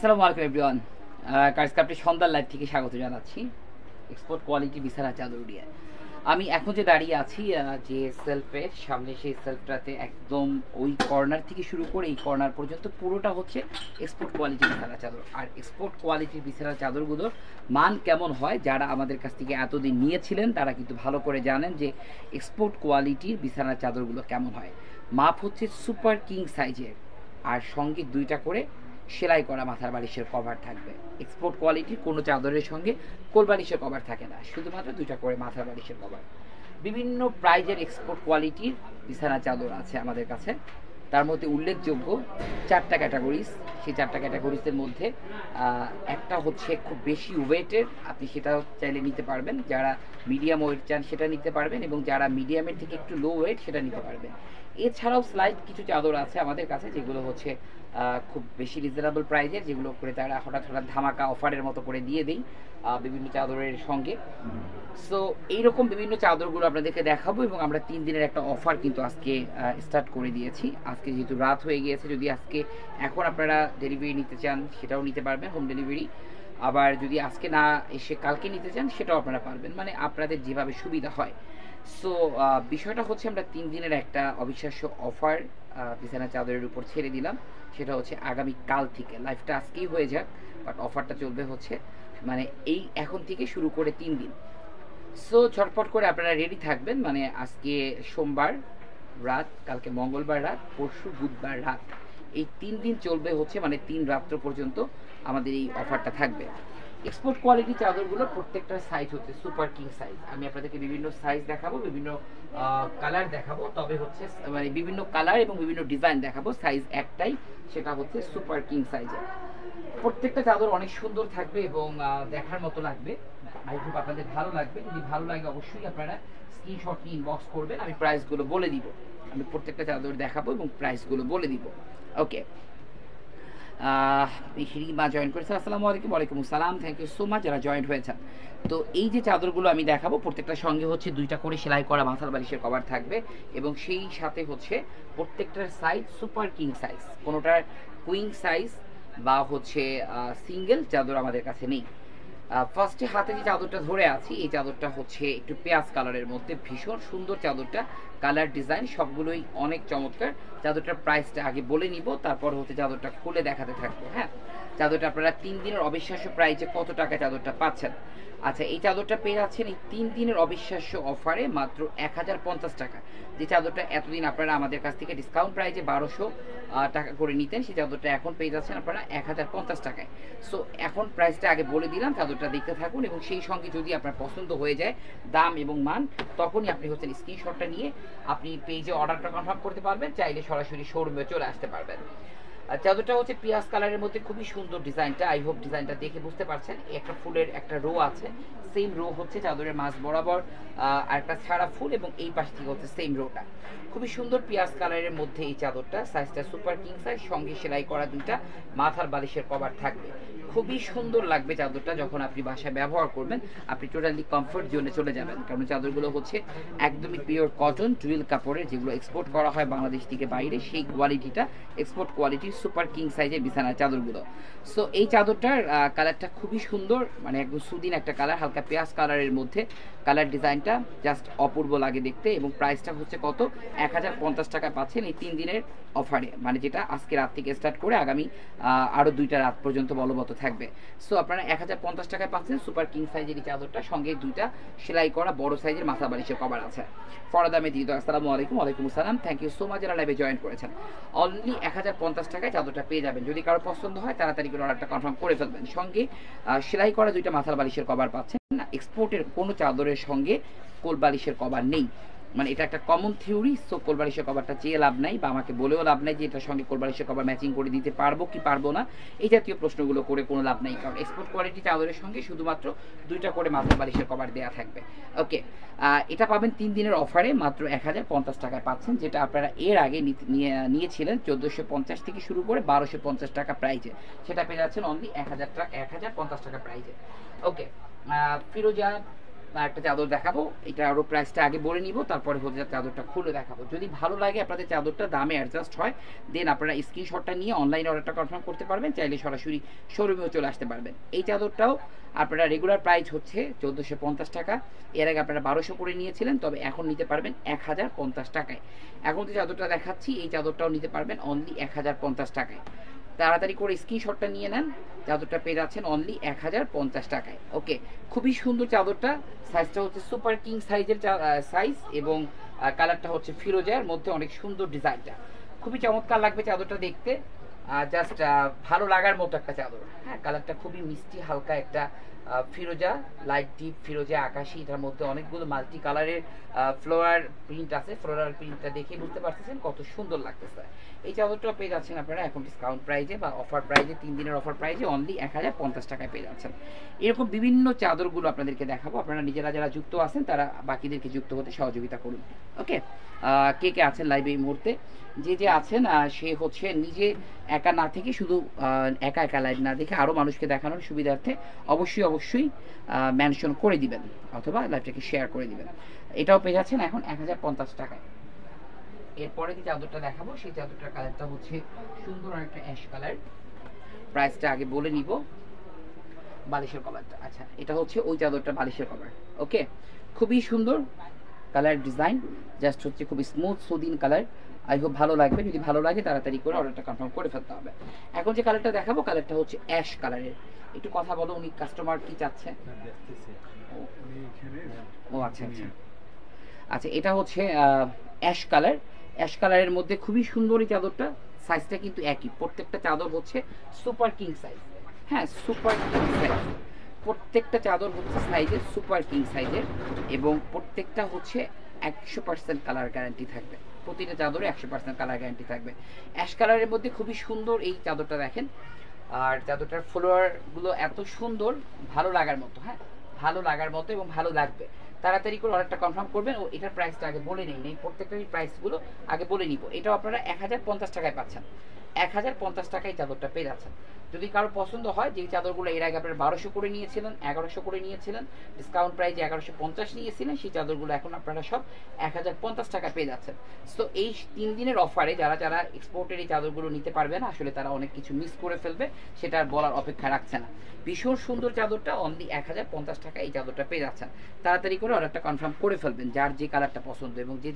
আসসালামু আলাইকুম এভরিওয়ান। কার্সক্রাফটের সন্ধ্যার লাইভ থেকে স্বাগত জানাচ্ছি। এক্সপোর্ট কোয়ালিটি বিছানা চাদর দিয়ে আমি এখন যে দাঁড়িয়ে আছি, যে সেলফের সামনে, সেই সেলফটাতে একদম ওই কর্নার থেকে শুরু করে এই কর্নার পর্যন্ত পুরোটা হচ্ছে এক্সপোর্ট কোয়ালিটির বিছানা চাদর। আর এক্সপোর্ট কোয়ালিটির বিছানা চাদরগুলোর মান কেমন হয়, যারা আমাদের কাছ থেকে এতদিন নিয়েছিলেন তারা কিন্তু ভালো করে জানেন যে এক্সপোর্ট কোয়ালিটির বিছানা চাদরগুলো কেমন হয়। মাপ হচ্ছে সুপার কিং সাইজের, আর সঙ্গে দুইটা করে সেলাই করা মাথার বালিশের কভার থাকবে। এক্সপোর্ট কোয়ালিটির কোনো চাদরের সঙ্গে কোল বালিশের কভার থাকে না, শুধুমাত্র দুইটা করে মাথার বালিশের কভার। বিভিন্ন প্রাইজের এক্সপোর্ট কোয়ালিটির বিছানা চাদর আছে আমাদের কাছে। তার মধ্যে উল্লেখযোগ্য চারটা ক্যাটাগরিজ। সেই চারটা ক্যাটাগরিজের মধ্যে একটা হচ্ছে খুব বেশি ওয়েটের, আপনি সেটা চাইলে নিতে পারবেন। যারা মিডিয়াম ওয়েট চান সেটা নিতে পারবেন, এবং যারা মিডিয়ামের থেকে একটু লো ওয়েট সেটা নিতে পারবেন। এছাড়াও স্লাইড কিছু চাদর আছে আমাদের কাছে, যেগুলো হচ্ছে খুব বেশি রিজনেবল প্রাইজের, যেগুলো করে তারা হঠাৎ হঠাৎ ধামাকা অফারের মতো করে দিয়ে দেই বিভিন্ন চাদরের সঙ্গে। সো এইরকম বিভিন্ন চাদরগুলো আপনাদেরকে দেখাবো, এবং আমরা 3 দিনের একটা অফার কিন্তু আজকে স্টার্ট করে দিয়েছি। আজকে যেহেতু রাত হয়ে গিয়েছে, যদি আজকে এখন আপনারা ডেলিভারি নিতে চান সেটাও নিতে পারবেন, হোম ডেলিভারি। আবার যদি আজকে না এসে কালকে নিতে চান সেটাও আপনারা পারবেন, মানে আপনাদের যেভাবে সুবিধা হয়। সো বিষয়টা হচ্ছে আমরা 3 দিনের একটা অবিশ্বাস্য অফার বিছানা চাদরের উপর ছেড়ে দিলাম। সেটা হচ্ছে আগামী কাল থেকে, লাইভটা আজকেই হয়ে যাক, বাট অফারটা চলবে হচ্ছে মানে এই এখন থেকে শুরু করে 3 দিন। সো ঝটপট করে আপনারা রেডি থাকবেন, মানে আজকে সোমবার রাত, কালকে মঙ্গলবার রাত, পরশু বুধবার রাত, এই 3 দিন চলবে হচ্ছে, মানে 3 রাত্র পর্যন্ত আমাদের এই অফারটা থাকবে। এক্সপোর্ট কোয়ালিটি চাদরগুলোর প্রত্যেকটা সাইজ হচ্ছে সুপার কিং সাইজ। আমি আপনাদেরকে বিভিন্ন সাইজ দেখাবো, বিভিন্ন কালার দেখাবো, তবে হচ্ছে মানে বিভিন্ন কালার এবং বিভিন্ন ডিজাইন দেখাবো। সাইজ একটাই, সেটা হচ্ছে সুপার কিং সাইজের। প্রত্যেকটা চাদর অনেক সুন্দর থাকবে এবং দেখার মতো লাগবে। আই হোপ আপনাদের ভালো লাগবে। যদি ভালো লাগে অবশ্যই আপনারা স্ক্রিনশট নিয়ে ইনবক্স করবেন, আমি প্রাইসগুলো বলে দিব। আমি প্রত্যেকটা চাদর দেখাবো এবং প্রাইসগুলো বলে দিব। ওকে, হিরিমা জয়েন করেছে, আসসালামু আলাইকুম। ওয়ালাইকুম আসসালাম, থ্যাংক ইউ সো মাচ যারা জয়েন হয়েছেন। তো এই যে চাদরগুলো আমি দেখাবো, প্রত্যেকটার সঙ্গে হচ্ছে দুইটা করে সেলাই করা মাথার বালিশের কভার থাকবে, এবং সেই সাথে হচ্ছে প্রত্যেকটার সাইজ সুপার কিং সাইজ। কোনোটার কুইং সাইজ বা হচ্ছে সিঙ্গেল চাদর আমাদের কাছে নেই। ফার্স্টে হাতে যে চাদরটা ধরে আছি, এই চাদরটা হচ্ছে একটু পেঁয়াজ কালারের মধ্যে, ভীষণ সুন্দর চাদরটা। কালার ডিজাইন সবগুলোই অনেক চমৎকার। চাদরটার প্রাইসটা আগে বলে নিব, তারপর হচ্ছে চাদরটা খুলে দেখাতে থাকবো। হ্যাঁ, চাদরটা আপনারা 3 দিনের অবিশ্বাস্য প্রাইসে কত টাকা চাদরটা পাচ্ছেন? আচ্ছা, এই চাদরটা পেয়ে যাচ্ছেন এই 3 দিনের অবিশ্বাস্য অফারে মাত্র 1050 টাকা। যে চাদরটা এতদিন আপনারা আমাদের কাছ থেকে ডিসকাউন্ট প্রাইজে 1200 টাকা করে নিতেন, সেই চাদরটা এখন পেয়ে যাচ্ছেন আপনারা 1050 টাকায়। সো এখন প্রাইসটা আগে বলে দিলাম, চাদরটা দেখতে থাকুন, এবং সেই সঙ্গে যদি আপনার পছন্দ হয়ে যায় দাম এবং মান, তখনই আপনি হচ্ছেন স্ক্রিনশটটা নিয়ে আপনি পেজে অর্ডারটা কনফার্ম করতে পারবেন, চাইলে সরাসরি শোরুমে চলে আসতে পারবেন। চাদরটা হচ্ছে পিয়াজ কালারের মধ্যে, খুবই সুন্দর ডিজাইনটা। আই হোপ ডিজাইনটা দেখে বুঝতে পারছেন। একটা ফুলের একটা রো আছে, সেম রো হচ্ছে চাদরের মাঝ বরাবর, আর একটা ছাড়া ফুল, এবং এই পাশ থেকে হচ্ছে সেম রোটা। খুবই সুন্দর পিয়াজ কালারের মধ্যে এই চাদরটা, সাইজটা সুপার কিং সাইজ, সঙ্গে সেলাই করা দুইটা মাথার বালিশের কভার থাকবে। খুবই সুন্দর লাগবে চাদরটা, যখন আপনি বাসায় ব্যবহার করবেন আপনি টোটালি কমফোর্ট জোনে চলে যাবেন, কারণ চাদরগুলো হচ্ছে একদমই পিওর কটন টুইল কাপড়ের, যেগুলো এক্সপোর্ট করা হয় বাংলাদেশ থেকে বাইরে, সেই কোয়ালিটিটা এক্সপোর্ট কোয়ালিটির সুপার কিং সাইজের বিছানার চাদরগুলো। সো এই চাদরটার কালারটা খুবই সুন্দর, মানে একদম সুদিন একটা কালার, হালকা পেঁয়াজ কালারের মধ্যে। কালার ডিজাইনটা জাস্ট অপূর্ব লাগে দেখতে, এবং প্রাইসটা হচ্ছে কত? 1050 টাকা পাচ্ছেন এই 3 দিনের অফারে, মানে যেটা আজকে রাত থেকে স্টার্ট করে আগামী আরও 2টা রাত পর্যন্ত বলবৎ থাকবে। সো আপনারা 1050 টাকায় পাচ্ছেন সুপার কিং সাইজের এই চাদরটা, সঙ্গে দুইটা সেলাই করা বড় সাইজের মাথা বালিশের কভার আছে। ফরদা মেদিদ, আসসালামু আলাইকুম। ওয়ালাইকুম আসসালাম, থ্যাংক ইউ সো মাচ যারা লাইভে জয়েন করেছেন। অনলি 1050 টাকায় চাদরটা পেয়ে যাবেন। যদি কারো পছন্দ হয় তাড়াতাড়ি করে অর্ডারটা কনফার্ম করে ফেলবেন। সঙ্গে সেলাই করা দুইটা মাথার বালিশের কভার পাচ্ছেন না। এক্সপোর্টের কোনো চাদরের সঙ্গে কোল বালিশের কভার নেই, মানে এটা একটা কমন থিওরি। সো কোলবালিশের কভারটা চেয়ে লাভ নাই, বা আমাকে বলেও লাভ নাই যে এটার সঙ্গে কোলবালিশের কভার ম্যাচিং করে দিতে পারবো কি পারবো না, এই জাতীয় প্রশ্নগুলো করে কোনো লাভ নাই, কারণ এক্সপোর্ট কোয়ালিটি চাদরের সঙ্গে শুধুমাত্র দুইটা করে মাথার বালিশের কভার দেওয়া থাকবে। ওকে, এটা পাবেন 3 দিনের অফারে মাত্র 1050 টাকায় পাচ্ছেন, যেটা আপনারা এর আগে নিয়েছিলেন 1450 থেকে শুরু করে 1250 টাকা প্রাইজে, সেটা পেয়ে যাচ্ছেন অনলি 1050 টাকা প্রাইজে। ওকে, ফিরোজা একটা চাদর দেখাবো, এটা আরও প্রাইসটা আগে বলে নিব, তারপরে হচ্ছে চাদরটা খুলে দেখাবো। যদি ভালো লাগে আপনাদের চাদরটা দামে অ্যাডজাস্ট হয়, দেন আপনারা স্ক্রিনশটটা নিয়ে অনলাইনে অর্ডারটা কনফার্ম করতে পারবেন, চাইলে সরাসরি শোরুমেও চলে আসতে পারবেন। এই চাদরটাও আপনারা রেগুলার প্রাইস হচ্ছে 1450 টাকা, এর আগে আপনারা 1200 করে নিয়েছিলেন, তবে এখন নিতে পারবেন 1050 টাকায়। এখন যে চাদরটা দেখাচ্ছি এই চাদরটাও নিতে পারবেন অনলি 1050 টাকায়। তাড়াতাড়ি করে স্ক্রিনশটটা নিয়ে নেন, চাদরটা পেয়ে যাচ্ছেন অনলি 1050 টাকায়। ওকে, খুবই সুন্দর চাদরটা, সাইজটা হচ্ছে সুপার কিং সাইজের সাইজ, এবং কালারটা হচ্ছে ফিরোজার মধ্যে, অনেক সুন্দর ডিজাইনটা, খুবই চমৎকার লাগবে চাদরটা দেখতে, জাস্ট ভালো লাগার মতো একটা চাদর। হ্যাঁ, কালারটা খুবই মিষ্টি হালকা একটা ফিরোজা, লাইট ডিপ ফিরোজা আকাশি, এটার মধ্যে অনেকগুলো মাল্টি কালারের ফ্লোরার প্রিন্ট আছে। ফ্লোরাল প্রিন্টটা দেখে বুঝতে পারতেছেন কত সুন্দর লাগতেছে। এই চাদরটা পেয়ে যাচ্ছেন আপনারা এখন ডিসকাউন্ট প্রাইজে বা অফার প্রাইজে, 3 দিনের অফার প্রাইজে অনলি 1050 টাকায় পেয়ে যাচ্ছেন। এরকম বিভিন্ন চাদরগুলো আপনাদেরকে দেখাবো, আপনারা নিজেরা যারা যুক্ত আছেন তারা বাকিদেরকে যুক্ত হতে সহযোগিতা করুন। ওকে, কে কে আছেন লাইভে এই মুহূর্তে? যে আছেন সে হচ্ছে নিজে একা না থেকে, শুধু একা একা লাইভ না দেখে আরও মানুষকে দেখানোর সুবিধার্থে অবশ্যই মেনশন করে দিবেন, অথবা লাইভটাকে শেয়ার করে দিবেন। এটাও পেয়ে যাচ্ছেন এখন 1050 টাকায়। এরপরে যে চাদরটা দেখাবো সেই চাদরটার কালারটা হচ্ছে সুন্দর একটা অ্যাশ কালার, প্রাইসটা আগে বলে নিব। বালিশের কভারটা, আচ্ছা এটা হচ্ছে ওই চাদরটা বালিশের কভার। ওকে, খুবই সুন্দর কালার ডিজাইন, জাস্ট হচ্ছে খুবই smooth Sudin colour. I hope ভালো লাগবে, যদি ভালো লাগে তাড়াতাড়ি করে অর্ডারটা কনফার্ম করে ফেলতে হবে। এখন যে কালারটা দেখাবো কালারটা হচ্ছে অ্যাশ কালারের। একটু কথা বলো, উনি কাস্টমার কি চাচ্ছে? ও আচ্ছা আচ্ছা আচ্ছা, এটা হচ্ছে অ্যাশ কালার। অ্যাশ কালারের মধ্যে খুবই সুন্দর এই চাদরটা, সাইজটা কিন্তু একই, প্রত্যেকটা চাদর হচ্ছে সুপার কিং সাইজ। হ্যাঁ, সুপার কিং সাইজ, প্রত্যেকটা চাদর হচ্ছে সাইজের সুপার কিং সাইজের, এবং প্রত্যেকটা হচ্ছে 100% কালার গ্যারান্টি থাকবে, প্রতিটা চাদরে 100% কালার গ্যারান্টি থাকবে। অ্যাশ কালারের মধ্যে খুবই সুন্দর এই চাদরটা দেখেন, আর চাদরটার ফ্লোয়ারগুলো এত সুন্দর, ভালো লাগার মতো। হ্যাঁ, ভালো লাগার মতো এবং ভালো লাগবে। তাড়াতাড়ি করে অর্ডারটা কনফার্ম করবেন। ও এটার প্রাইসটা আগে বলে নেই, প্রত্যেকটারই প্রাইসগুলো আগে বলে নিব। এটাও আপনারা 1050 টাকায় পাচ্ছেন, 1050 টাকায় চাদরটা পেয়ে যাচ্ছেন। যদি কারো পছন্দ হয়, যে চাদরগুলো এর আগে আপনারা 1200 করে নিয়েছিলেন, 1100 করে নিয়েছিলেন, ডিসকাউন্ট প্রাইসে 1150 নিয়েছিলেন, সেই চাদরগুলো এখন আপনারা সব 1050 টাকা পেয়ে যাচ্ছেন। সো এই 3 দিনের অফারে যারা যারা এক্সপোর্টের এই চাদরগুলো নিতে পারবে না, আসলে তারা অনেক কিছু মিস করে ফেলবে, সেটা আর বলার অপেক্ষা রাখছে না। ভীষণ সুন্দর চাদরটা অনলি 1050 টাকা এই চাদরটা পেয়ে যাচ্ছেন। তাড়াতাড়ি করে অর্ডারটা কনফার্ম করে ফেলবেন, যার যে কালারটা পছন্দ, এবং যে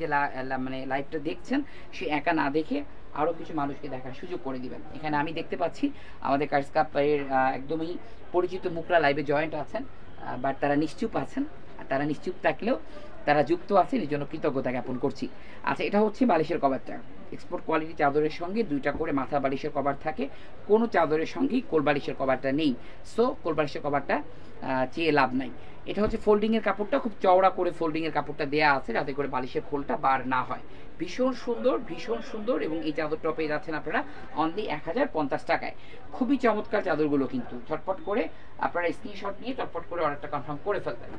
মানে লাইভটা দেখছেন সে একা না দেখে আরও কিছু মানুষকে দেখার সুযোগ করে দিবেন। এখানে আমি দেখতে পাচ্ছি আমাদের কার্স কাপের একদমই পরিচিত মুখরা লাইভে জয়েন্ট আছেন, বাট তারা নিশ্চুপ আছেন, আর তারা নিশ্চুপ থাকলেও তারা যুক্ত আছেন, এই জন্য কৃতজ্ঞতা জ্ঞাপন করছি। আচ্ছা, এটা হচ্ছে বালিশের কভারটা, এক্সপোর্ট কোয়ালিটি চাদরের সঙ্গে 2টা করে মাথা বালিশের কভার থাকে, কোনো চাদরের সঙ্গেই কোল বালিশের কভারটা নেই। সো কোল বালিশের কভারটা চেয়ে লাভ নাই। এটা হচ্ছে ফোল্ডিংয়ের কাপড়টা, খুব চওড়া করে ফোল্ডিংয়ের কাপড়টা দেওয়া আছে যাতে করে বালিশের খোলটা বার না হয়। ভীষণ সুন্দর, এবং এই চাদরটা পেয়ে যাচ্ছেন আপনারা অনলি 1050 টাকায়। খুবই চমৎকার চাদরগুলো, কিন্তু ঝটপট করে আপনারা স্ক্রিনশট নিয়ে চটপট করে অর্ডারটা কনফার্ম করে ফেলবেন।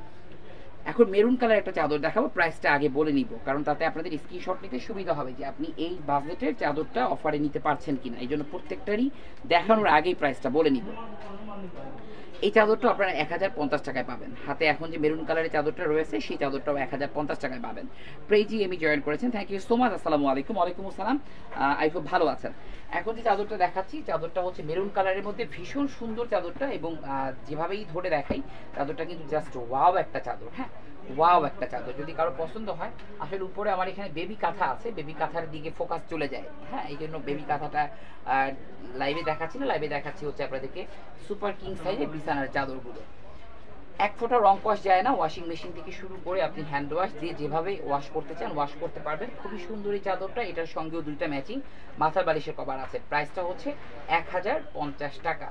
এখন মেরুন কালার একটা চাদর দেখাবো, প্রাইসটা আগে বলে নিব, কারণ তাতে আপনাদের স্ক্রিনশট নিতে সুবিধা হবে যে আপনি এই বাজেটের চাদরটা অফারে নিতে পারছেন কিনা, এই জন্য প্রত্যেকটারই দেখানোর আগেই প্রাইসটা বলে নিব। এই চাদরটা আপনারা 1050 টাকায় পাবেন। হাতে এখন যে মেরুন কালারের চাদরটা রয়েছে সেই চাদরটাও 1050 টাকায় পাবেন। প্রেজি এমি জয়েন করেছেন, থ্যাংক ইউ সো মাচ। আসসালামু আলাইকুম। ওয়ালাইকুম আসসালাম। আই হোপ ভালো আছেন। এখন যে চাদরটা দেখাচ্ছি চাদরটা হচ্ছে মেরুন কালারের মধ্যে, ভীষণ সুন্দর চাদরটা, এবং যেভাবেই ধরে দেখাই চাদরটা কিন্তু জাস্ট ওয়াও একটা চাদর। হ্যাঁ, ওয়াও একটা চাদর, যদি কারো পছন্দ হয়। আসলে উপরে আমার এখানে বেবি কাঁথা আছে, বেবি কাঁথার দিকে ফোকাস চলে যায়। হ্যাঁ, এই জন্য বেবি কাঁথাটা লাইভে দেখাচ্ছি না, লাইভে দেখাচ্ছি হচ্ছে আপনাদেরকে সুপার কিং সাইজের বিছানার চাদরগুলো। এক ফোঁটা রং ওয়াশ যায় না, ওয়াশিং মেশিন থেকে শুরু করে আপনি হ্যান্ড ওয়াশ দিয়ে যেভাবে ওয়াশ করতে চান ওয়াশ করতে পারবেন। খুবই সুন্দর এই চাদরটা, এটার সঙ্গেও 2টা ম্যাচিং মাথার বালিশের কভার আছে। প্রাইসটা হচ্ছে 1050 টাকা,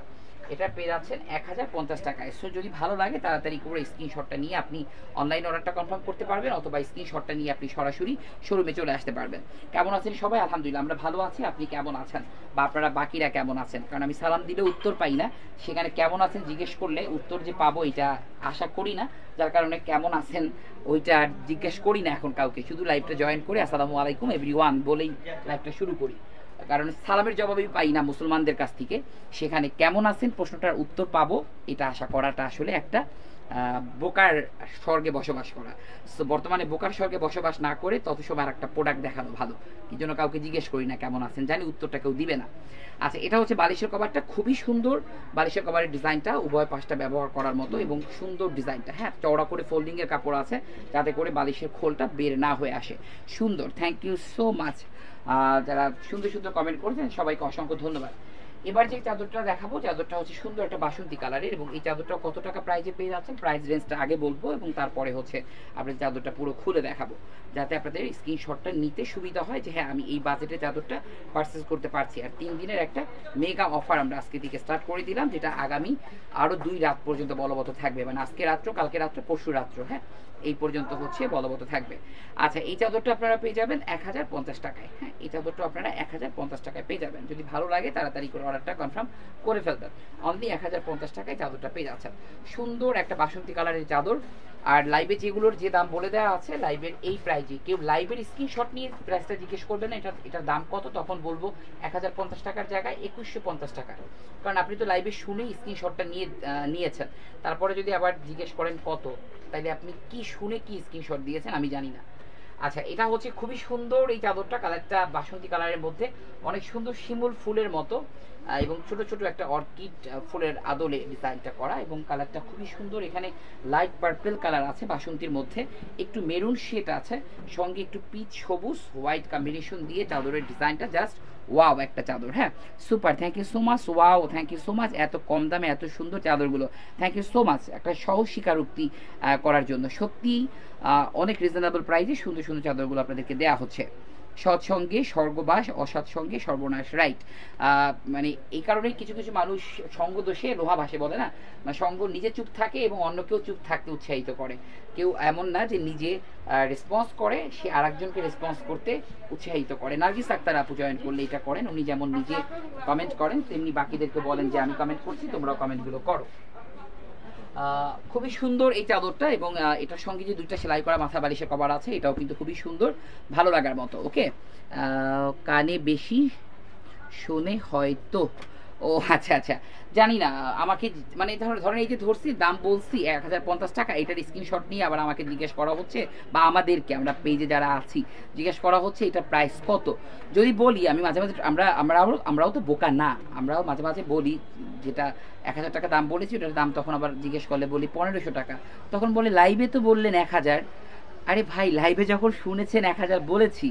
এটা পেয়ে যাচ্ছেন 1050 টাকায়। সো যদি ভালো লাগে তাড়াতাড়ি করে স্ক্রিনশটটা নিয়ে আপনি অনলাইন অর্ডারটা কনফার্ম করতে পারবেন, অথবা স্ক্রিনশটটা নিয়ে আপনি সরাসরি শোরুমে চলে আসতে পারবেন। কেমন আছেন সবাই? আলহামদুলিল্লাহ আমরা ভালো আছি। আপনি কেমন আছেন, বা আপনারা বাকিরা কেমন আছেন? কারণ আমি সালাম দিলে উত্তর পাই না, সেখানে কেমন আছেন জিজ্ঞেস করলে উত্তর যে পাবো এটা আশা করি না, যার কারণে কেমন আছেন ওইটা জিজ্ঞেস করি না এখন কাউকে, শুধু লাইভটা জয়েন করে আসসালামু আলাইকুম এভরিওয়ান বলেই লাইভটা শুরু করি। কারণ সালামের জবাব আমি পাই না মুসলমানদের কাছ থেকে, সেখানে কেমন আছেন প্রশ্নটার উত্তর পাবো এটা আশা করাটা আসলে একটা বোকার স্বর্গে বসবাস করা। সো বর্তমানে বোকার স্বর্গে বসবাস না করে তত সময় আর একটা প্রোডাক্ট দেখানো ভালো। কি জন্য কাউকে জিজ্ঞেস করি না কেমন আছেন, জানি উত্তরটা কেউ দিবে না। আচ্ছা, এটা হচ্ছে বালিশের কভারটা, খুবই সুন্দর বালিশের কভারের ডিজাইনটা, উভয় পাশটা ব্যবহার করার মতো এবং সুন্দর ডিজাইনটা। হ্যাঁ, চওড়া করে ফোল্ডিংয়ের কাপড় আছে যাতে করে বালিশের খোলটা বের না হয়ে আসে। সুন্দর, থ্যাংক ইউ সো মাচ। যারা সুন্দর সুন্দর কমেন্ট করেছেন সবাইকে অসংখ্য ধন্যবাদ। এবার যে চাদরটা দেখাবো, চাদরটা হচ্ছে সুন্দর একটা বাসন্তী কালারের, এবং এই চাদরটা কত টাকা প্রাইজে পেয়ে যাচ্ছেন প্রাইস রেঞ্জটা আগে বলবো এবং তারপরে হচ্ছে আপনাদের চাদরটা পুরো খুলে দেখাবো, যাতে আপনাদের স্ক্রিনশটটা নিতে সুবিধা হয় যে হ্যাঁ আমি এই বাজেটে চাদরটা পারচেস করতে পারছি। আর 3 দিনের একটা মেগা অফার আমরা আজকে থেকে স্টার্ট করে দিলাম, যেটা আগামী আরও 2 রাত পর্যন্ত বলবৎ থাকবে, মানে আজকে রাত্র, কালকে রাত্র, পরশু রাত্র, হ্যাঁ এই পর্যন্ত হচ্ছে বলবৎ থাকবে। আচ্ছা, এই চাদরটা আপনারা পেয়ে যাবেন 1050 টাকায়। হ্যাঁ, এই চাদরটা আপনারা 1050 টাকায় পেয়ে যাবেন। যদি ভালো লাগে তাড়াতাড়ি করে অর্ডারটা কনফার্ম করে ফেলবেন। অনলি 1050 টাকায় চাদরটা পেয়ে যাচ্ছেন। সুন্দর একটা বাসন্তী কালারের চাদর। আর লাইভে যেগুলোর যে দাম বলে দেওয়া আছে লাইভের এই প্রাইজে, কেউ লাইভের স্ক্রিনশট নিয়ে প্রাইসটা জিজ্ঞেস করবে না এটার দাম কত, তখন বলবো 1050 টাকার জায়গায় 2150 টাকা। কারণ আপনি তো লাইভে শুনেই স্ক্রিনশটটা নিয়েছেন, তারপরে যদি আবার জিজ্ঞেস করেন কত, তাইলে আপনি কি শুনে কি স্ক্রিনশট দিয়েছেন আমি জানি না। আচ্ছা, এটা হচ্ছে খুবই সুন্দর এই চাদরটা, কালারটা বাসন্তী কালারের মধ্যে অনেক সুন্দর শিমুল ফুলের মতো এবং ছোট ছোট একটা অর্কিড ফুলের আদলে ডিজাইনটা করা, এবং কালারটা খুবই সুন্দর। এখানে লাইট পার্পল কালার আছে বাসন্তীর মধ্যে, একটু মেরুন শেড আছে, সঙ্গে একটু পিচ সবুজ হোয়াইট কম্বিনেশন দিয়ে চাদরের ডিজাইনটা জাস্ট ওয়াও একটা চাদর। হ্যাঁ, super, thank you so much. Wow, thank you so much এত কম দামে এত সুন্দর চাদরগুলো, থ্যাংক ইউ সো মাচ একটা সহজ স্বীকারোক্তি করার জন্য। সত্যি অনেক রিজনেবল প্রাইসে সুন্দর সুন্দর চাদরগুলো আপনাদেরকে দেওয়া হচ্ছে। সৎসঙ্গে স্বর্গবাস, অসৎসঙ্গে সর্বনাশ, রাইট। মানে এই কারণেই কিছু কিছু মানুষ সঙ্গ দোষে লোহা ভাসে বলে না, মানে সঙ্গ নিজে চুপ থাকে এবং অন্যকেও চুপ থাকতে উৎসাহিত করে। কেউ এমন না যে নিজে রেসপন্স করে, সে আরেকজনকে রেসপন্স করতে উৎসাহিত করে। নার্গিস আক্তার আপু জয়েন করলে এটা করেন, উনি যেমন নিজে কমেন্ট করেন তেমনি বাকিদেরকে বলেন যে আমি কমেন্ট করছি, তোমরাও কমেন্টগুলো করো। খুবই সুন্দর এই চাদরটা, এবং এটার সঙ্গে যে 2টা সেলাই করা মাথা বালিশের কভার আছে এটাও কিন্তু খুবই সুন্দর, ভালো লাগার মতো। ওকে, কানে বেশি শোনে হয়তো, ও আচ্ছা আচ্ছা, জানি না। আমাকে মানে ধরেন এই যে ধরছি দাম বলছি 1050 টাকা, এটার স্ক্রিনশট নিয়ে আবার আমাকে জিজ্ঞেস করা হচ্ছে, বা আমাদেরকে আমরা পেজে যারা আছি জিজ্ঞেস করা হচ্ছে এটার প্রাইস কত। যদি বলি আমি মাঝে মাঝে, আমরাও তো বোকা না, আমরাও মাঝে মাঝে বলি যেটা 1000 টাকা দাম বলেছি ওটার দাম, তখন আবার জিজ্ঞেস করলে বলি 1500 টাকা, তখন বলে লাইভে তো বললেন 1000। আরে ভাই, লাইভে যখন শুনেছেন 1000 বলেছি,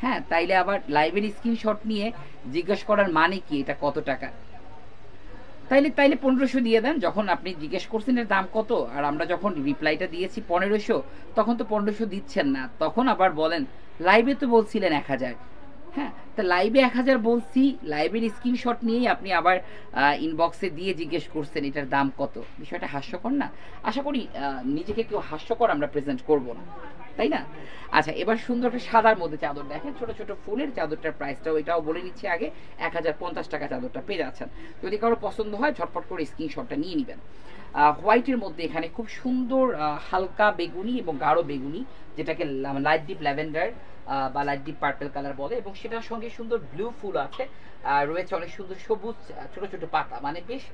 হ্যাঁ, তাইলে আবার লাইভের স্ক্রিনশট নিয়ে জিজ্ঞেস করার মানে কি এটা কত টাকা? তাইলে 1500 দিয়ে দেন। যখন আপনি জিজ্ঞেস করছেন এর দাম কত, আর আমরা যখন রিপ্লাইটা দিয়েছি 1500, তখন তো 1500 দিচ্ছেন না, তখন আবার বলেন লাইভে তো বলছিলেন 1000। হ্যাঁ, তা লাইভে 1000 বলছি, লাইভের স্ক্রিনশট নিয়েই আপনি আবার ইনবক্সে দিয়ে জিজ্ঞেস করছেন এটার দাম কত। বিষয়টা হাস্যকর না? আশা করি নিজেকে কেউ হাস্যকর আমরা প্রেজেন্ট করব না, তাই না? আচ্ছা, এবার সুন্দর একটা সাদার মধ্যে চাদর দেখেন, ছোট ছোট ফুলের চাদরটার প্রাইসটাও এটাও বলে নিচ্ছি আগে, 1050 টাকা চাদরটা পেয়ে যাচ্ছেন। যদি কারো পছন্দ হয় ঝটপট করে স্ক্রিনশটটা নিয়ে নেবেন। হোয়াইটের মধ্যে এখানে খুব সুন্দর হালকা বেগুনি এবং গাঢ় বেগুনি, যেটাকে লাইট ডিপ ল্যাভেন্ডার বা লাইট ডিপ পার্পল কালার বলে, এবং সেটার সঙ্গে সুন্দর ব্লু ফুল আছে, রয়েছে অনেক সুন্দর সবুজ ছোট ছোট পাতা, মানে বেশ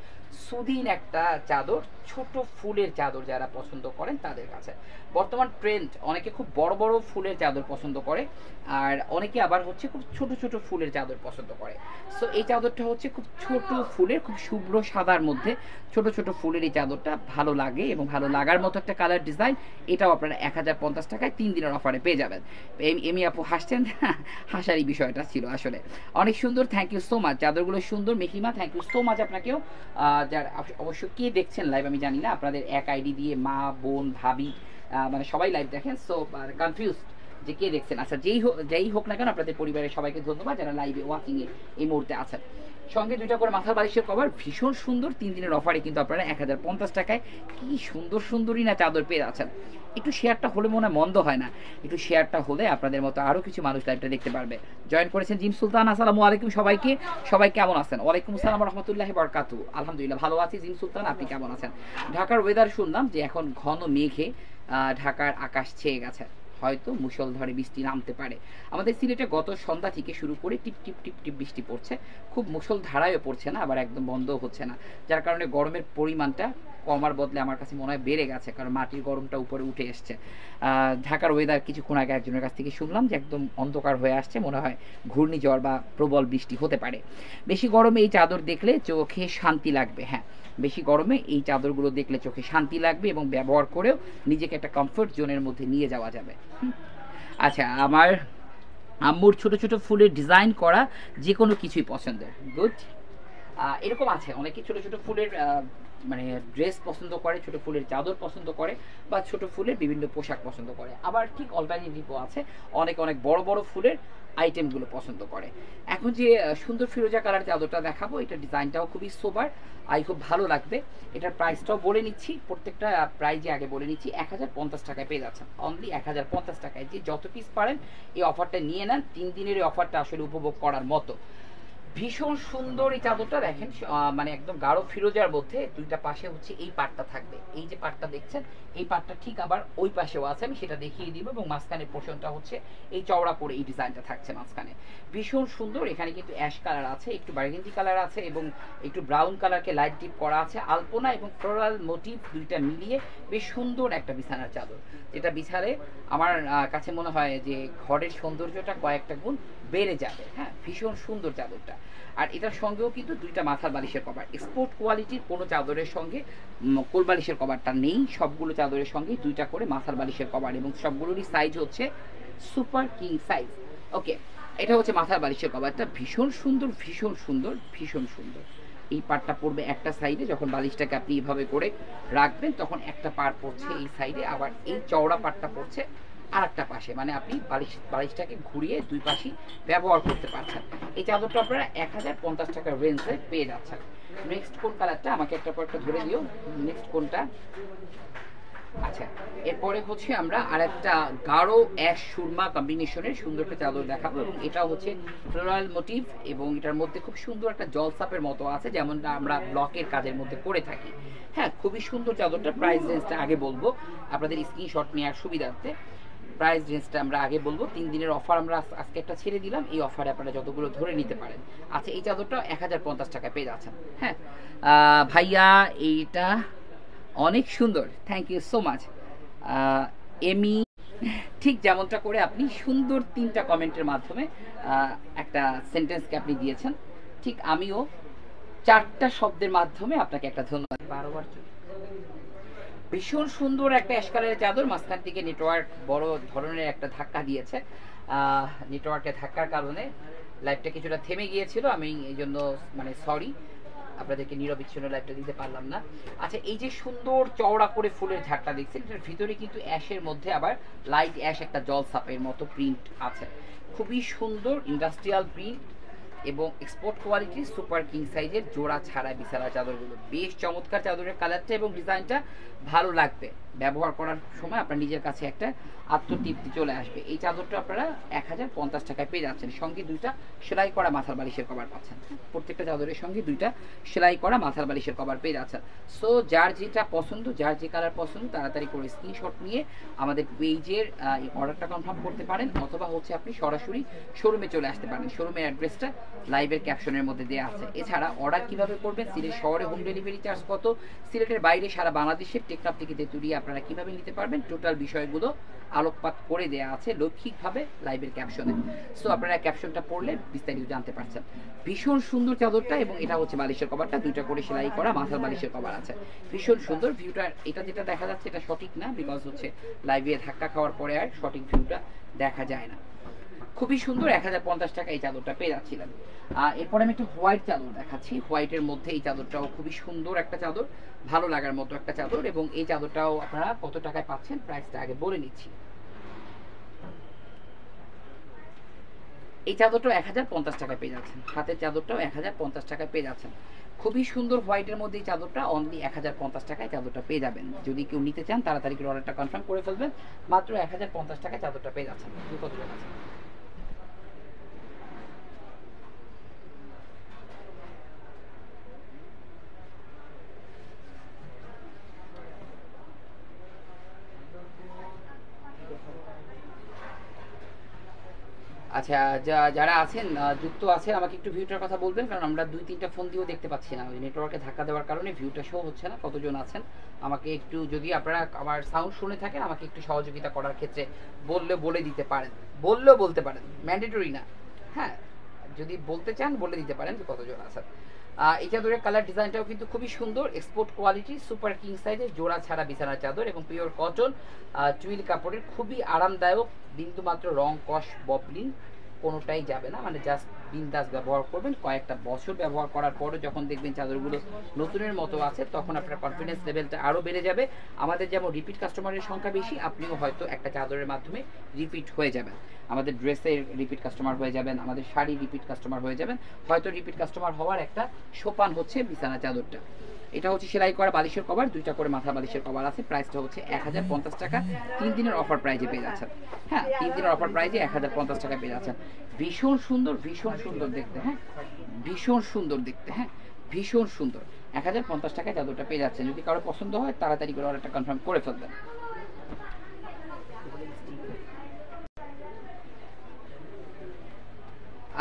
সুদিন একটা চাদর, ছোট ফুলের চাদর যারা পছন্দ করেন তাদের কাছে। বর্তমান ট্রেন্ড, অনেকে খুব বড় বড় ফুলের চাদর পছন্দ করে, আর অনেকে আবার হচ্ছে খুব ছোট ছোট ফুলের চাদর পছন্দ করে। সো এই চাদরটা হচ্ছে খুব ছোট ফুলের, খুব শুভ্র সাদার মধ্যে ছোট ছোট ফুলের এই চাদরটা ভালো লাগে এবং ভালো লাগার মতো একটা কালার ডিজাইন। এটাও আপনারা 1050 টাকায় 3 দিনের অফারে পেয়ে যাবেন। এমি আপু হাসছেন, হাসারই বিষয়টা ছিল আসলে। অনেক সুন্দর, থ্যাংক ইউ সো মাচ, চাদরগুলো সুন্দর। মেহিমা, থ্যাংক ইউ সো মাচ আপনাকেও। যার অবশ্য কে দেখছেন লাইভ আমি জানি না, আপনাদের এক আইডি দিয়ে মা, বোন, ভাবি, মানে সবাই লাইভ দেখেন, সো কনফিউজ যে কে দেখছেন। আচ্ছা, যেই হোক না কেন আপনাদের পরিবারের সবাইকে ধন্যবাদ যারা লাইভে ওয়াচিংয়ে এই মুহূর্তে আছেন। সঙ্গে 2টা করে মাথার বালিশের কভার, ভীষণ সুন্দর। 3 দিনের অফারে কিন্তু আপনারা 1050 টাকায় কি সুন্দর সুন্দরই না চাদর পেয়ে যাচ্ছেন। একটু শেয়ারটা হলে মনে হয় মন্দ হয় না, একটু শেয়ারটা হলে আপনাদের মতো আরও কিছু মানুষ লাইভটা দেখতে পারবে। জয়েন করেছেন জিম সুলতান, আসসালামু আলাইকুম সবাইকে। সবাই কেমন আছেন? ওয়ালাইকুম আসসালাম রহমতুল্লাহি বরকাতু। আলহামদুলিল্লাহ ভালো আছি জিম সুলতান, আপনি কেমন আছেন? ঢাকার ওয়েদার শুনলাম যে এখন ঘন মেঘে ঢাকার আকাশ ছেয়ে গেছে, হয়তো মুষলধারে বৃষ্টি নামতে পারে। আমাদের সিলেটে গত সন্ধ্যা থেকে শুরু করে টিপ টিপ টিপ টিপ বৃষ্টি পড়ছে, খুব মুষলধারায়ও পড়ছে না, আবার একদম বন্ধও হচ্ছে না, যার কারণে গরমের পরিমাণটা কমার বদলে আমার কাছে মনে হয় বেড়ে গেছে, কারণ মাটির গরমটা উপরে উঠে এসছে। ঢাকার ওয়েদার কিছুক্ষণ আগে একজনের কাছ থেকে শুনলাম যে একদম অন্ধকার হয়ে আসছে, মনে হয় ঘূর্ণিঝড় বা প্রবল বৃষ্টি হতে পারে। বেশি গরমে এই চাদর দেখলে চোখে শান্তি লাগবে। হ্যাঁ, বেশি গরমে এই চাদরগুলো দেখলে চোখে শান্তি লাগবে এবং ব্যবহার করেও নিজেকে একটা কমফোর্ট জোনের মধ্যে নিয়ে যাওয়া যাবে। আচ্ছা, আমার আম্মুর ছোট ছোট ফুলের ডিজাইন করা যে কোনো কিছুই পছন্দের। গুড। এরকম আছে অনেকে ছোট ছোট ফুলের মানে ড্রেস পছন্দ করে, ছোট ফুলের চাদর পছন্দ করে, বা ছোট ফুলের বিভিন্ন পোশাক পছন্দ করে। আবার ঠিক অল্টারনেটিভও আছে, অনেক অনেক বড় বড় ফুলের আইটেমগুলো পছন্দ করে। এখন যে সুন্দর ফিরোজা কালার চাদরটা দেখাবো, এটা ডিজাইনটাও খুবই সোবার, খুব ভালো লাগবে। এটার প্রাইসটাও বলে নিচ্ছি, প্রত্যেকটা প্রাইজে আগে বলে নিচ্ছি। 1050 টাকায় পেয়ে যাচ্ছেন, অনলি 1050 টাকায়। যে যত পিস পারেন এই অফারটা নিয়ে নেন, 3 দিনের এই অফারটা আসলে উপভোগ করার মতো। ভীষণ সুন্দর এই চাদরটা দেখেন, মানে একদম গাঢ় ফিরোজার মধ্যে দুইটা পাশে হচ্ছে এই পাটটা থাকবে। এই যে পাটটা দেখছেন, এই পাটটা ঠিক আবার ওই পাশেও আছে, আমি সেটা দেখিয়ে দিব। এবং মাঝখানে পোর্শনটা হচ্ছে এই চওড়া করে এই ডিজাইনটা থাকছে মাঝখানে, ভীষণ সুন্দর। এখানে কিন্তু অ্যাশ কালার আছে, একটু বার্গেন্ডি কালার আছে এবং একটু ব্রাউন কালারকে লাইট ডিপ করা আছে। আলপনা এবং ফ্লোরাল মোটিভ দুইটা মিলিয়ে বেশ সুন্দর একটা বিছানার চাদর, যেটা বিছালে আমার কাছে মনে হয় যে ঘরের সৌন্দর্যটা কয়েকটা গুণ বেড়ে যাবে। হ্যাঁ, ভীষণ সুন্দর চাদরটা। আর এটার সঙ্গেও কিন্তু দুইটা মাথার বালিশের কভার। এক্সপোর্ট কোয়ালিটির কোনো চাদরের সঙ্গে কোল বালিশের কভারটা নেই, সবগুলো চাদরের সঙ্গেই দুইটা করে মাথার বালিশের কভার, এবং সবগুলোরই সাইজ হচ্ছে সুপার কিং সাইজ। ওকে, এটা হচ্ছে মাথার বালিশের কভারটা, ভীষণ সুন্দর ভীষণ সুন্দর ভীষণ সুন্দর। এই পাটটা পড়বে একটা সাইডে, যখন বালিশটাকে আপনি এইভাবে করে রাখবেন তখন একটা পাট পড়ছে এই সাইডে, আবার এই চওড়া পাটটা পড়ছে আর একটা পাশে, মানে আপনি বালিশটাকে ঘুরিয়ে দুই পাশেই ব্যবহার করতে পারছেন। এই চাদরটা আপনারা 1050 টাকার রেঞ্জে পেয়ে যাচ্ছেন। নেক্সট কোন কালারটা আমাকে একটা পর একটা ধরে দিও, নেক্সট কোনটা? আচ্ছা, এরপরে হচ্ছে আমরা আরেকটা গাঢ় অ্যাশ সুরমা কম্বিনেশনের সুন্দর একটা চাদর দেখাবো, এবং এটা হচ্ছে ফ্লোরাল মোটিভ, এবং এটার মধ্যে খুব সুন্দর একটা জলসাপের মতো আছে, যেমনটা আমরা ব্লকের কাজের মধ্যে করে থাকি। হ্যাঁ, খুবই সুন্দর চাদরটা। প্রাইস রেঞ্জটা আগে বলবো আপনাদের স্ক্রিনশট নেওয়ার সুবিধার্থে। প্রাইস রেঞ্জটা আমরা আগে বলবো। 3 দিনের অফার আমরা আজকে একটা ছেড়ে দিলাম, এই অফারে আপনারা যতগুলো ধরে নিতে পারেন। আচ্ছা, এই চাদরটা 1050 টাকায় পেয়ে যাচ্ছেন। হ্যাঁ ভাইয়া, এইটা অনেক সুন্দর, থ্যাংক ইউ সো মাচ। এমি, ঠিক যেমনটা করে আপনি সুন্দর 3টা কমেন্টের মাধ্যমে একটা সেন্টেন্সকে আপনি দিয়েছেন, ঠিক আমিও 4টা শব্দের মাধ্যমে আপনাকে একটা ধন্যবাদ। 12বার ভীষণ সুন্দর একটা অ্যাশ কালারের চাদর, মাঝখান থেকে নেটওয়ার্ক বড় ধরনের একটা ধাক্কা দিয়েছে। নেটওয়ার্কের ধাক্কার কারণে লাইভটা কিছুটা থেমে গিয়েছিল, আমি এই জন্য মানে সরি, আপনাদেরকে নিরবিচ্ছিন্ন লাইভটা দিতে পারলাম না। আচ্ছা, এই যে সুন্দর চওড়া করে ফুলের ঝাড়টা দেখছেন, এটার ভিতরে কিন্তু অ্যাশের মধ্যে আবার লাইট অ্যাশ একটা জল সাপের মতো প্রিন্ট আছে, খুবই সুন্দর ইন্ডাস্ট্রিয়াল প্রিন্ট, এবং এক্সপোর্ট কোয়ালিটির সুপার কিং সাইজের জোড়া ছাড়া বিছানা চাদরগুলো বেশ চমৎকার। চাদরের কালারটা এবং ডিজাইনটা ভালো লাগবে, ব্যবহার করার সময় আপনার নিজের কাছে একটা আত্মতৃপ্তি চলে আসবে। এই চাদরটা আপনারা 1050 টাকায় পেয়ে যাচ্ছেন, সঙ্গে দুইটা সেলাই করা মাথার বালিশের কভার পাচ্ছেন। প্রত্যেকটা চাদরের সঙ্গে দুইটা সেলাই করা মাথার বালিশের কভার পেয়ে যাচ্ছেন। সো যার যেটা পছন্দ, যার যে কালার পছন্দ, তাড়াতাড়ি করে স্ক্রিনশট নিয়ে আমাদের পেজের অর্ডারটা কনফার্ম করতে পারেন, অথবা হচ্ছে আপনি সরাসরি শোরুমে চলে আসতে পারেন। শোরুমের অ্যাড্রেসটা লাইভের ক্যাপশনের মধ্যে দেওয়া আছে। এছাড়া অর্ডার কিভাবে করবেন, সিলেট শহরে হোম ডেলিভারি চার্জ কত, সিলেটের বাইরে সারা বাংলাদেশের টেকনাফ থেকে তেঁতুলিয়া আপনারা কিভাবে নিতে পারবেন, টোটাল বিষয়গুলো আলোকপাত করে দেওয়া আছে লৌকিকভাবে লাইভের ক্যাপশনে। সো আপনারা ক্যাপশনটা পড়লে বিস্তারিত জানতে পারছেন। ভীষণ সুন্দর চাদরটা, এবং এটা হচ্ছে বালিশের কভারটা, দুইটা করে সেলাই করা মাথার বালিশের কভার আছে, ভীষণ সুন্দর। ভিউটা এটা যেটা দেখা যাচ্ছে এটা সঠিক না, বিকজ হচ্ছে লাইভে ধাক্কা খাওয়ার পরে আর সঠিক ভিউটা দেখা যায় না। খুবই সুন্দর, 1050 টাকা এই চাদরটা পেয়ে যাচ্ছিলেন। এরপরে আমি একটু হোয়াইট চাদর দেখাচ্ছি। হোয়াইটের মধ্যে এই চাদরটাও খুবই সুন্দর একটা চাদর, ভালো লাগার মতো একটা চাদর, এবং এই চাদরটাও আপনারা কত টাকায় পাচ্ছেন প্রাইসটা আগে বলে নিচ্ছি। এই চাদরটাও 1050 টাকায় পেয়ে যাচ্ছেন, হাতের চাদরটাও 1050 টাকায় পেয়ে যাচ্ছেন। খুবই সুন্দর হোয়াইটের মধ্যে এই চাদরটা অনলি 1050 টাকায় চাদরটা পেয়ে যাবেন। যদি কেউ নিতে চান তাড়াতাড়ি করে অর্ডারটা কনফার্ম করে ফেলবেন, মাত্র 1050 টাকায় চাদরটা পেয়ে যাচ্ছেন। কত টাকা আছে? আচ্ছা, যারা আছেন যুক্ত আছেন আমাকে একটু ভিউটার কথা বলবেন, কারণ আমরা 2-3টা ফোন দিয়েও দেখতে পাচ্ছি না, ওই নেটওয়ার্কে ধাক্কা দেওয়ার কারণে ভিউটা শো হচ্ছে না। কতজন আছেন আমাকে একটু, যদি আপনারা আমার সাউন্ড শুনে থাকেন, আমাকে একটু সহযোগিতা করার ক্ষেত্রে বলে দিতে পারেন, বললেও বলতে পারেন, ম্যান্ডেটরি না। হ্যাঁ, যদি বলতে চান বলে দিতে পারেন যে কতজন আছেন। এই চাদরের কালার ডিজাইনটাও কিন্তু খুবই সুন্দর, এক্সপোর্ট কোয়ালিটি, সুপার কিং সাইজের জোড়া ছাড়া বিছানার চাদর এবং পিওর কটন টুইল কাপড়ের, খুবই আরামদায়ক। বিন্দু মাত্র রং কস ববলিন কোনোটাই যাবে না, মানে জাস্ট বিন্দাস ব্যবহার করবেন। কয়েকটা বছর ব্যবহার করার পরও যখন দেখবেন চাদরগুলো নতুনের মতো আছে, তখন আপনার কনফিডেন্স লেভেলটা আরও বেড়ে যাবে। আমাদের যেমন রিপিট কাস্টমারের সংখ্যা বেশি, আপনিও হয়তো একটা চাদরের মাধ্যমে রিপিট হয়ে যাবেন। আমাদের ড্রেসের রিপিট কাস্টমার হয়ে যাবেন, আমাদের শাড়ি রিপিট কাস্টমার হয়ে যাবেন। হয়তো রিপিট কাস্টমার হওয়ার একটা সোপান হচ্ছে বিছানা চাদরটা। এটা হচ্ছে সেলাই করা বালিশের কভার, 2টা করে মাথা বালিশের কভার আছে। প্রাইসটা হচ্ছে 1050 টাকা, 3 দিনের অফার প্রাইজে পেয়ে যাচ্ছেন। হ্যাঁ, 3 দিনের অফার প্রাইজে 1050 টাকা পেয়ে যাচ্ছেন। ভীষণ সুন্দর, ভীষণ সুন্দর দেখতে। হ্যাঁ, ভীষণ সুন্দর দেখতে। হ্যাঁ, ভীষণ সুন্দর। 1050 টাকায় চাদরটা পেয়ে যাচ্ছেন। যদি কারো পছন্দ হয় তাড়াতাড়ি করে অর্ডারটা কনফার্ম করে ফেলবেন।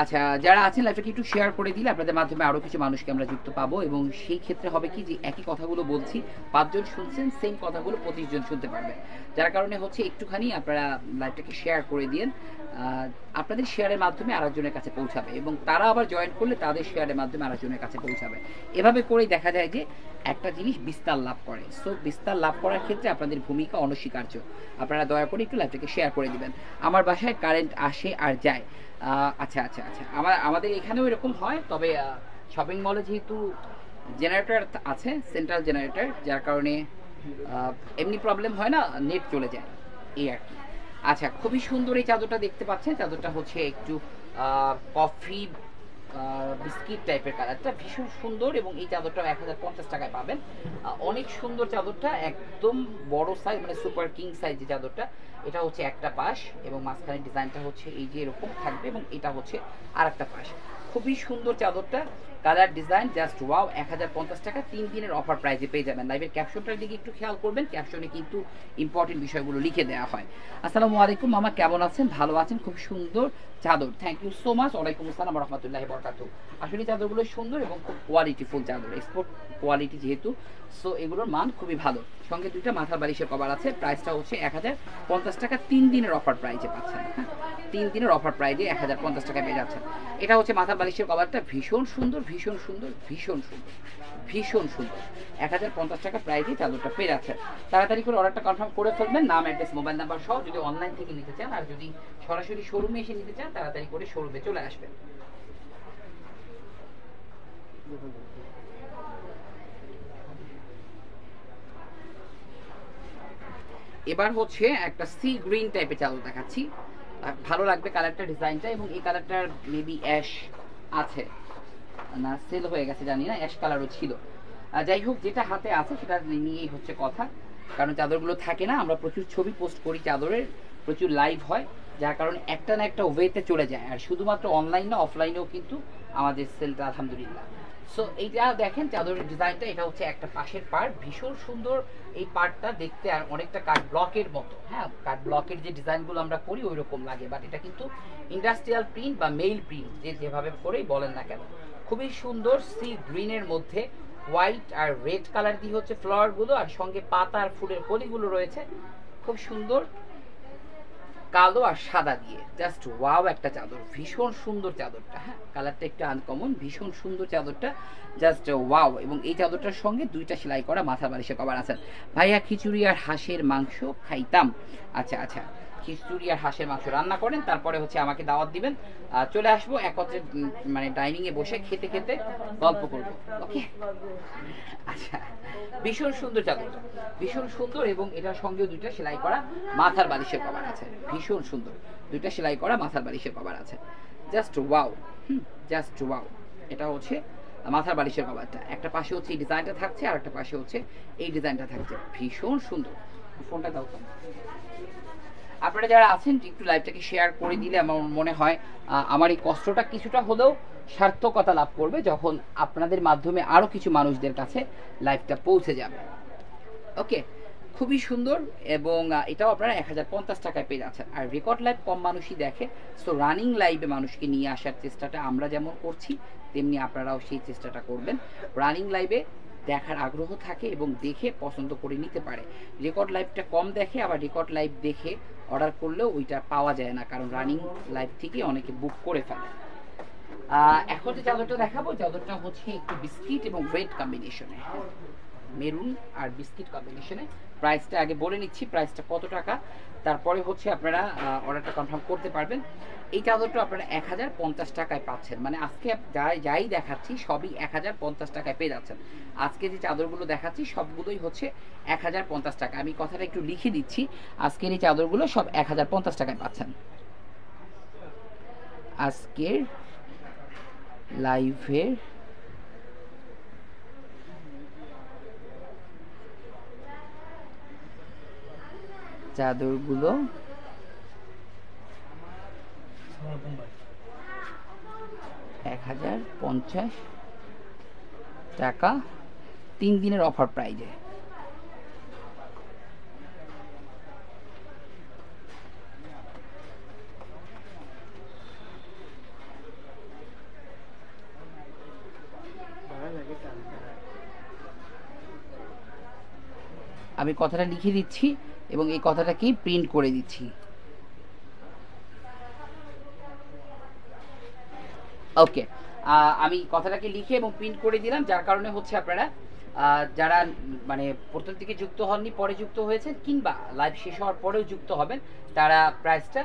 আচ্ছা, যারা আছেন লাইভটাকে একটু শেয়ার করে দিলে আপনাদের মাধ্যমে আরও কিছু মানুষকে আমরা যুক্ত পাবো, এবং সেই ক্ষেত্রে হবে কি যে একই কথাগুলো বলছি, 5 জন শুনছেন, সেম কথাগুলো 25 জন শুনতে পারবে। যার কারণে হচ্ছে একটুখানি আপনারা লাইভটাকে শেয়ার করে দিন, আপনাদের শেয়ারের মাধ্যমে আরেকজনের কাছে পৌঁছাবে, এবং তারা আবার জয়েন করলে তাদের শেয়ারের মাধ্যমে আরেকজনের কাছে পৌঁছাবে। এভাবে করেই দেখা যায় যে একটা জিনিস বিস্তার লাভ করে। সো বিস্তার লাভ করার ক্ষেত্রে আপনাদের ভূমিকা অনস্বীকার্য। আপনারা দয়া করে একটু লাইভটাকে শেয়ার করে দিবেন। আমার বাসায় কারেন্ট আসে আর যায়। আচ্ছা আচ্ছা আচ্ছা, আমাদের এখানেও এরকম হয়, তবে শপিং মলে যেহেতু জেনারেটর আছে, সেন্ট্রাল জেনারেটর, যার কারণে এমনি প্রবলেম হয় না, নেট চলে যায়, এই আর কি। আচ্ছা, খুবই সুন্দর এই চাদরটা দেখতে পাচ্ছেন। চাদরটা হচ্ছে একটু কফি বিস্কিট টাইপের কালারটা, ভীষণ সুন্দর, এবং এই চাদরটা 1050 টাকায় পাবেন। অনেক সুন্দর চাদরটা, একদম বড় সাইজ, মানে সুপার কিং সাইজ যে চাদরটা। এটা হচ্ছে একটা পাশ, এবং মাঝখানে ডিজাইনটা হচ্ছে এই যে এরকম থাকবে, এবং এটা হচ্ছে আর একটা পাশ। খুবই সুন্দর চাদরটা, কালার ডিজাইন জাস্ট ওয়াও। 1050 টাকা, 3 দিনের অফার প্রাইজে পেয়ে যাবেন। লাইভের ক্যাপশনটার দিকে একটু খেয়াল করবেন, ক্যাপশনে কিন্তু ইম্পর্টেন্ট বিষয়গুলো লিখে দেওয়া হয়। আসসালামু আলাইকুম মামা, কেমন আছেন? ভালো আছেন? খুব সুন্দর চাদর, থ্যাংক ইউ সো মাচ। ওয়ালাইকুম আসসালাম রহমতুল্লাহি বরকাতু। আসলে চাদরগুলো সুন্দর এবং খুব কোয়ালিটিফুল চাদর, এক্সপোর্ট কোয়ালিটি যেহেতু, সো এগুলোর মান খুবই ভালো। সঙ্গে 2টা মাথার বালিশের কভার আছে। প্রাইসটা হচ্ছে 1050 টাকা, 3 দিনের অফার প্রাইজে পাচ্ছেন। হ্যাঁ, 3 দিনের অফার প্রাইজে 1050 টাকা পেয়ে যাচ্ছেন। এটা হচ্ছে মাথার বালিশের কভারটা, ভীষণ সুন্দর, ভীষণ সুন্দর, ভীষণ সুন্দর, ভীষণ সুন্দর। 1050 টাকা প্রাইজে চাদরটা পেয়ে যাচ্ছেন। তাড়াতাড়ি করে অর্ডারটা কনফার্ম করে ফেলবেন, নাম, অ্যাড্রেস, মোবাইল নাম্বার সহ। যদি অনলাইন থেকে নিতে চান, আর যদি সরাসরি শোরুমে এসে নিতে চান, তাড়াতাড়ি করে শোরুমে চলে আসবেন। এবার হচ্ছে একটা সি গ্রিন টাইপের চাদর দেখাচ্ছি, ভালো লাগবে কালারটা, ডিজাইনটা, এবং এই কালারটার মেবি অ্যাশ আছে না, সেল হয়ে গেছে জানি না, অ্যাশ কালারও ছিল। যাই হোক, যেটা হাতে আছে সেটা নিয়েই হচ্ছে কথা, কারণ চাদরগুলো থাকে না, আমরা প্রচুর ছবি পোস্ট করি চাদরের, প্রচুর লাইভ হয়, যার কারণে একটা না একটা ওয়েতে চলে যায়। আর শুধুমাত্র অনলাইন না, অফলাইনেও কিন্তু আমাদের সেলটা আলহামদুলিল্লাহ। সো এইটা দেখেন চাদরের ডিজাইনটা, এটা হচ্ছে একটা পাশের পার্ট, ভীষণ সুন্দর এই পার্টটা দেখতে, আর অনেকটা কাঠ ব্লকের মতো। হ্যাঁ, কাঠ ব্লকের যে ডিজাইনগুলো আমরা করি ওই রকম লাগে, বাট এটা কিন্তু ইন্ডাস্ট্রিয়াল প্রিন্ট বা মেইল প্রিন্ট, যেভাবে করেই বলেন না কেন, খুবই সুন্দর। সি গ্রিনের মধ্যে হোয়াইট আর রেড কালার দিয়ে হচ্ছে ফ্লাওয়ারগুলো, আর সঙ্গে পাতা আর ফুলের কলিগুলো রয়েছে, খুব সুন্দর, কালো আর সাদা দিয়ে, জাস্ট ওয়াও একটা চাদর, ভীষণ সুন্দর চাদরটা। হ্যাঁ, কালারটা একটু আনকমন, ভীষণ সুন্দর চাদরটা, জাস্ট ওয়াও। এবং এই চাদরটার সঙ্গে 2টা সেলাই করা মাথা বালিশের কভার আছে। ভাইয়া, খিচুড়ি আর হাঁসের মাংস খাইতাম। আচ্ছা আচ্ছা, খিচুড়ি আর হাঁসের মাংস রান্না করেন, তারপরে হচ্ছে আমাকে দাওয়াত দিবেন, চলে আসবো একত্রে, মানে ডাইনিং এ বসে খেতে খেতে গল্প করবো। ওকে, আচ্ছা, ভীষণ সুন্দর চাদরটা, ভীষণ সুন্দর, এবং এটার সঙ্গেও 2টা সেলাই করা মাথার বালিশের কভার আছে, ভীষণ সুন্দর, 2টা সেলাই করা মাথার বালিশের কভার আছে, জাস্ট ওয়াও। Just wow. এটা হচ্ছে মাথার বালিশের কভারটা, একটা পাশে হচ্ছে এই ডিজাইনটা থাকছে, আর একটা পাশে হচ্ছে এই ডিজাইনটা থাকছে, ভীষণ সুন্দর। ফোনটা দাও তো। আপনারা যারা আছেন একটু লাইভটাকে শেয়ার করে দিলে আমার মনে হয় আমার এই কষ্টটা কিছুটা হলেও সার্থকতা লাভ করবে, যখন আপনাদের মাধ্যমে আরও কিছু মানুষদের কাছে লাইভটা পৌঁছে যাবে। ওকে, খুবই সুন্দর এবং এটাও আপনারা 1050 টাকায় পেয়ে যাচ্ছেন। আর রেকর্ড লাইভ কম মানুষই দেখে, সো রানিং লাইভে মানুষকে নিয়ে আসার চেষ্টাটা আমরা যেমন করছি তেমনি আপনারাও সেই চেষ্টাটা করবেন। রানিং লাইভে দেখার আগ্রহ থাকে এবং দেখে পছন্দ করে নিতে পারে। রেকর্ড লাইভটা কম দেখে, আবার রেকর্ড লাইভ দেখে অর্ডার করলেও ওইটা পাওয়া যায় না, কারণ রানিং লাইভ থেকে অনেকে বুক করে ফেলে। এখন যে চাদরটা দেখাবো, চাদরটা হচ্ছে একটু বিস্কিট এবং রেড কম্বিনেশনে, মেরুন আর বিস্কিট কম্বিনেশনে। প্রাইসটা আগে বলে নিচ্ছি, প্রাইসটা কত টাকা, তারপরে হচ্ছে আপনারা অর্ডারটা কনফার্ম করতে পারবেন। এই চাদরটা আপনারা 1050 টাকায় পাচ্ছেন, মানে আজকে যাই দেখাচ্ছি সবই 1050 টাকায় পেয়ে যাচ্ছেন। আজকে যে চাদরগুলো দেখাচ্ছি সবগুলোই হচ্ছে 1050 টাকা। আমি কথাটা একটু লিখে দিচ্ছি, আজকের এই চাদরগুলো সব 1050 টাকায় পাচ্ছেন। আজকের লাইভের চাদরগুলো 1050 টাকা, 3 দিনের অফার প্রাইজে। আমি কথাটা লিখে দিচ্ছি এবং এই কথাটাকেই প্রিন্ট করে দিচ্ছি। ওকে, আমি কথাটাকে লিখে এবং প্রিন্ট করে দিলাম, যার কারণে হচ্ছে আপনারা যারা মানে প্রথম থেকে যুক্ত হননি, পরে যুক্ত হয়েছেন, কিংবা লাইভ শেষ হওয়ার পরেও যুক্ত হবেন, তারা প্রাইসটা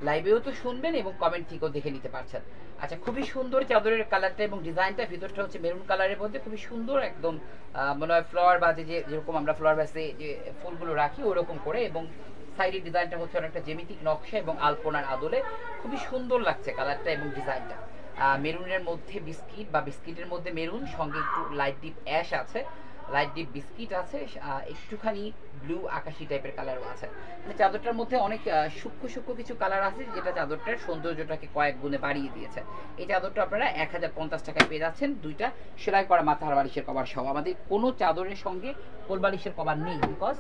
লাইভেও তো শুনবেন এবং কমেন্ট থেকেও দেখে নিতে পারছেন। আচ্ছা, খুবই সুন্দর চাদরের কালারটা এবং ডিজাইনটা, ভিতরটা হচ্ছে মেরুন কালারের মধ্যে, খুবই সুন্দর একদম মনে হয় ফ্লাওয়ার বাজে যেরকম আমরা ফ্লাওয়ার বাসে যে ফুলগুলো রাখি ওরকম করে, এবং সাইডের ডিজাইনটা হচ্ছে অনেকটা জ্যামিতিক নকশা এবং আলপনার আদলে খুবই সুন্দর লাগছে কালারটা এবং ডিজাইনটা। মেরুনের মধ্যে বিস্কিট বা বিস্কিটের মধ্যে মেরুন, সঙ্গে একটু লাইট ডিপ অ্যাশ আছে, লাইট ডিপ বিস্কিট আছে, একটুখানি ব্লু আকাশি টাইপের কালারও আছে। মানে চাদরটার মধ্যে অনেক সূক্ষ্ম সূক্ষ্ম কিছু কালার আছে, যেটা চাদরটার সৌন্দর্যটাকে কয়েক গুণে বাড়িয়ে দিয়েছে। এই চাদরটা আপনারা 1050 টাকায় পেয়ে যাচ্ছেন, দুইটা সেলাই করা মাথার বালিশের কভার সহ। আমাদের কোনো চাদরের সঙ্গে কোল বালিশের কভার নেই, বিকজ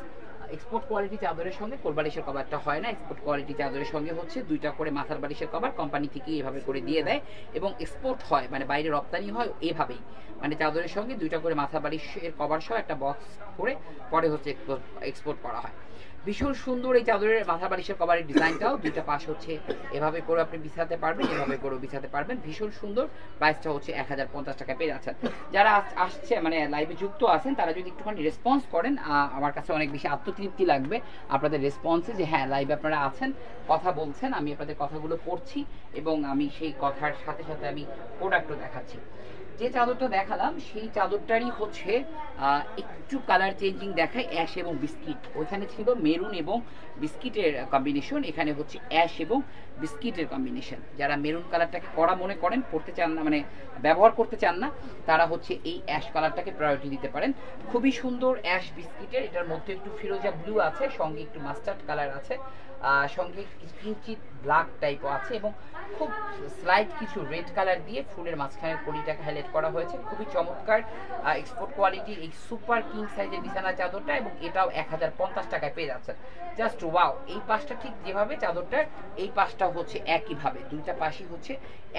এক্সপোর্ট কোয়ালিটি চাদরের সঙ্গে কোল বালিশের কভারটা হয় না। এক্সপোর্ট কোয়ালিটি চাদরের সঙ্গে হচ্ছে দুইটা করে মাথার বালিশের কভার কোম্পানি থেকে এভাবে করে দিয়ে দেয়, এবং এক্সপোর্ট হয় মানে বাইরে রপ্তানি হয় এভাবেই, মানে চাদরের সঙ্গে দুইটা করে মাথার বালিশের কভার সহ একটা বক্স করে পরে হচ্ছে এক্সপোর্ট করা হয়। ভীষণ সুন্দর এই চাদরের মাথা বালিশের কভারের ডিজাইনটাও, দুইটা পাশ হচ্ছে এভাবে করে আপনি বিছাতে পারবেন, এভাবে করেও বিছাতে পারবেন, ভীষণ সুন্দর। প্রাইসটা হচ্ছে 1050 টাকায় পেয়ে যাচ্ছেন। যারা আসছে মানে লাইভে যুক্ত আছেন, তারা যদি একটুখানি রেসপন্স করেন, আমার কাছে অনেক বেশি আত্মতৃপ্তি লাগবে আপনাদের রেসপন্সে, যে হ্যাঁ লাইভে আপনারা আছেন, কথা বলছেন, আমি আপনাদের কথাগুলো পড়ছি এবং আমি সেই কথার সাথে সাথে আমি প্রোডাক্টও দেখাচ্ছি। যে চাদরটা দেখালাম সেই চাদরটারই হচ্ছে একটু কালার চেঞ্জিং দেখায়, অ্যাশ এবং বিস্কিট। ওইখানে ছিল মেরুন এবং বিস্কিটের কম্বিনেশন, এখানে হচ্ছে অ্যাশ এবং বিস্কিটের কম্বিনেশন। যারা মেরুন কালারটাকে কড়া মনে করেন, পড়তে চান না, মানে ব্যবহার করতে চান না, তারা হচ্ছে এই অ্যাশ কালারটাকে প্রায়োরিটি দিতে পারেন। খুবই সুন্দর অ্যাশ বিস্কিটের, এটার মধ্যে একটু ফিরোজা ব্লু আছে, সঙ্গে একটু মাস্টার্ড কালার আছে, সঙ্গে কিঞ্চিত ব্ল্যাক টাইপও আছে, এবং খুব স্লাইট কিছু রেড কালার দিয়ে ফুলের মাঝখানের কড়িটাকে হাইলাইট করা হয়েছে। খুবই চমৎকার এক্সপোর্ট কোয়ালিটির এই সুপার কিং সাইজের বিছানা চাদরটা, এবং এটাও 1050 টাকায় পেয়ে যাচ্ছে। Just wow! এই পাশটা ঠিক যেভাবে চাদরটার, এই পাশটা হচ্ছে একইভাবে, দুইটা পাশই হচ্ছে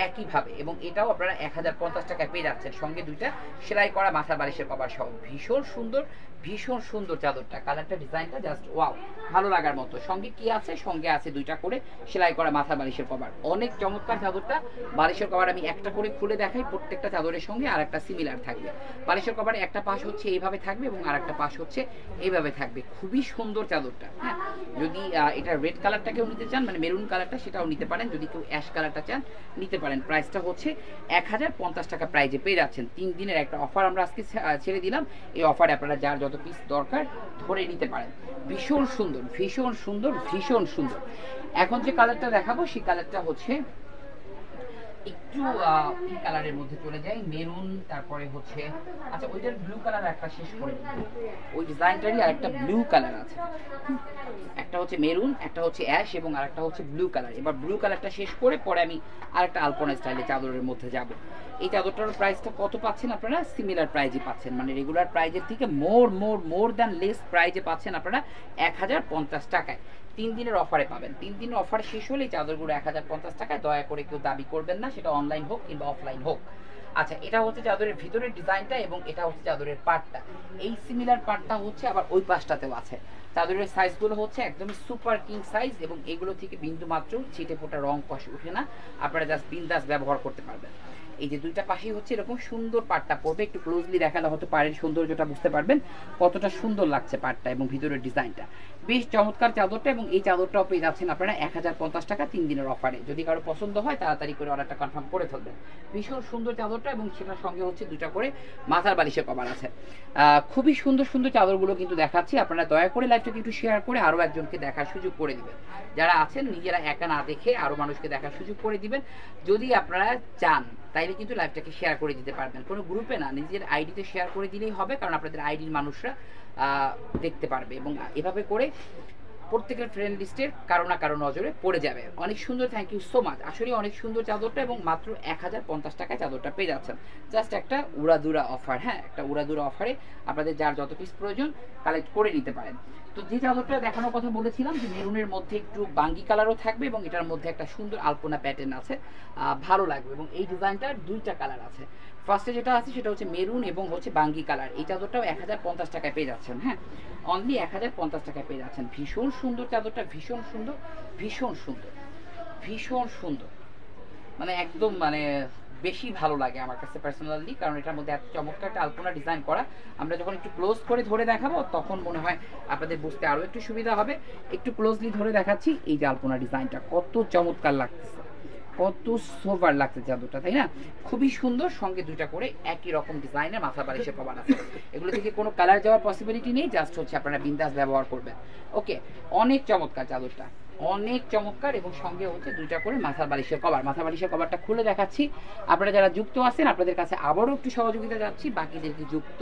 একইভাবে, এবং এটাও আপনারা 1050 টাকায় পেয়ে যাচ্ছেন, সঙ্গে দুইটা সেলাই করা মাথার বালিশের কভার সহ। ভীষণ সুন্দর, ভীষণ সুন্দর চাদরটা, কালারটা ডিজাইনটা জাস্ট ওয়াও, ভালো লাগার মতো। সঙ্গে কি আছে? সঙ্গে আছে দুইটা করে সেলাই করা মাথার বালিশের কভার। অনেক চমৎকার চাদরটা। বালিশের কভার আমি একটা করে খুলে দেখাই, প্রত্যেকটা চাদরের সঙ্গে আর একটা সিমিলার থাকবে। বালিশের কভারে একটা পাশ হচ্ছে এইভাবে থাকবে এবং আর একটা পাশ হচ্ছে এইভাবে থাকবে। খুবই সুন্দর চাদরটা। হ্যাঁ, যদি এটা রেড কালারটাকেও নিতে চান, মানে মেরুন কালারটা, সেটাও নিতে পারেন। যদি কেউ অ্যাশ কালারটা চান, নিতে পারেন। প্রাইসটা হচ্ছে 1050 টাকা প্রাইজে পেয়ে যাচ্ছেন। 3 দিনের একটা অফার আমরা আজকে ছেড়ে দিলাম। এই অফারে আপনারা যার যত পিস দরকার ধরে নিতে পারেন। ভীষণ সুন্দর, ভীষণ সুন্দর, ভীষণ সুন্দর। এখন যে কালারটা দেখাবো সেই কালারটা হচ্ছে একটু এই কালারের মধ্যে চলে যায়, মেরুন, তারপরে হচ্ছে আচ্ছা ওইটার ব্লু কালার একটা শেষ করে দিই। ওই ডিজাইনটারই আর একটা ব্লু কালার আছে, একটা হচ্ছে মেরুন, একটা হচ্ছে অ্যাশ এবং আরেকটা হচ্ছে ব্লু কালার। এবার ব্লু কালারটা শেষ করে পরে আমি আরেকটা আলপনা স্টাইলে চাদরের মধ্যে যাব। এই চাদরটার প্রাইসটা কত পাচ্ছেন আপনারা? সিমিলার প্রাইজে পাচ্ছেন, মানে রেগুলার প্রাইজের থেকে মোর দ্যান লেস প্রাইজে পাচ্ছেন আপনারা 1050 টাকায়। 3 দিনের অফারে পাবেন। 3 দিনের অফার শেষ হলে এই চাদরগুলো 1050 টাকায়। দয়া করে কেউ দাবি করবেন না, সেটা অনলাইন হোক কিংবা অফলাইন হোক। আচ্ছা, এটা হচ্ছে চাদরের ভিতরের ডিজাইনটা এবং এটা হচ্ছে চাদরের পাটটা। এই সিমিলার পাটটা হচ্ছে আবার ওই পাশটাতেও আছে। চাদরের সাইজগুলো হচ্ছে একদমই সুপার কিং সাইজ এবং এগুলো থেকে বিন্দু মাত্র ছিটে ফোটা রং কষ উঠে না, আপনারা জাস্ট বিন্দাস ব্যবহার করতে পারবেন। এই যে দুইটা পাশেই হচ্ছে এরকম সুন্দর পাটটা পড়বে, একটু ক্লোজলি দেখালে হয়তো পাড়ের সৌন্দর্যটা বুঝতে পারবেন কতটা সুন্দর লাগছে পাটটা এবং ভিতরের ডিজাইনটা। বেশ চমৎকার চাদরটা, এবং এই চাদরটাও পেয়ে যাচ্ছেন আপনারা 1050 টাকা 3 দিনের অফারে। যদি কারো পছন্দ হয় তাড়াতাড়ি করে অর্ডারটা কনফার্ম করে ফেলবেন। ভীষণ সুন্দর চাদরটা, এবং সেটার সঙ্গে হচ্ছে দুইটা করে মাথার বালিশের কভার আছে। খুবই সুন্দর সুন্দর চাদরগুলো কিন্তু দেখাচ্ছি। আপনারা দয়া করে লাইভটাকে একটু শেয়ার করে আরও একজনকে দেখার সুযোগ করে দিবেন। যারা আছেন নিজেরা একা না দেখে আরও মানুষকে দেখার সুযোগ করে দিবেন। যদি আপনারা চান তাইলে কিন্তু লাইভটাকে শেয়ার করে দিতে পারবেন, কোনো গ্রুপে না, নিজের আইডিতে শেয়ার করে দিলেই হবে, কারণ আপনাদের আইডির মানুষরা দেখতে পারবে এবং এভাবে করে প্রত্যেকের ফ্রেন্ড লিস্টের কারো না কারো নজরে পড়ে যাবে। অনেক সুন্দর, থ্যাংক ইউ সো মাচ। আসলে অনেক সুন্দর চাদরটা, এবং মাত্র 1050 টাকায় চাদরটা পেয়ে যাচ্ছেন। জাস্ট একটা উড়াদুরা অফার, হ্যাঁ, একটা উড়াদুরা অফারে আপনাদের যার যত পিস প্রয়োজন কালেক্ট করে নিতে পারেন। তো যে চাদরটা দেখানোর কথা বলেছিলাম যে মেরুনের মধ্যে একটু বাঙ্গি কালারও থাকবে এবং এটার মধ্যে একটা সুন্দর আলপনা প্যাটার্ন আছে, ভালো লাগবে। এবং এই ডিজাইনটার দুইটা কালার আছে। ফার্স্টে যেটা আছে সেটা হচ্ছে মেরুন এবং হচ্ছে বাঙ্গি কালার। এই চাদরটাও 1050 টাকায় পেয়ে যাচ্ছেন, হ্যাঁ, অনলি 1050 টাকায় পেয়ে যাচ্ছেন। ভীষণ সুন্দর চাদরটা, ভীষণ সুন্দর, ভীষণ সুন্দর, ভীষণ সুন্দর, মানে একদম মানে বেশি ভালো লাগে আমার কাছে পার্সোনালি, কারণ এটার মধ্যে এত চমৎকার একটা আলপনা ডিজাইন করা। আমরা যখন একটু ক্লোজ করে ধরে দেখাবো তখন মনে হয় আপনাদের বুঝতে আরও একটু সুবিধা হবে। একটু ক্লোজলি ধরে দেখাচ্ছি। এই যে আলপনা ডিজাইনটা কত চমৎকার লাগতেছে, কত সোভার লাগছে চাদরটা, তাই না? খুবই সুন্দর, সঙ্গে দুইটা করে একই রকম ডিজাইনের মাথা বালিশের কভার আছে। এগুলো থেকে কোনো কালার যাওয়ার পসিবিলিটি নেই, জাস্ট হচ্ছে আপনারা বিন্দাস ব্যবহার করবেন। ওকে, অনেক চমৎকার চাদরটা, অনেক চমৎকার, এবং সঙ্গে হচ্ছে দুইটা করে মাথার বালিশের কভার। মাথা বালিশের কভারটা খুলে দেখাচ্ছি। আপনারা যারা যুক্ত আছেন আপনাদের কাছে আবারও একটু সহযোগিতা যাচ্ছি, বাকিদেরকে যুক্ত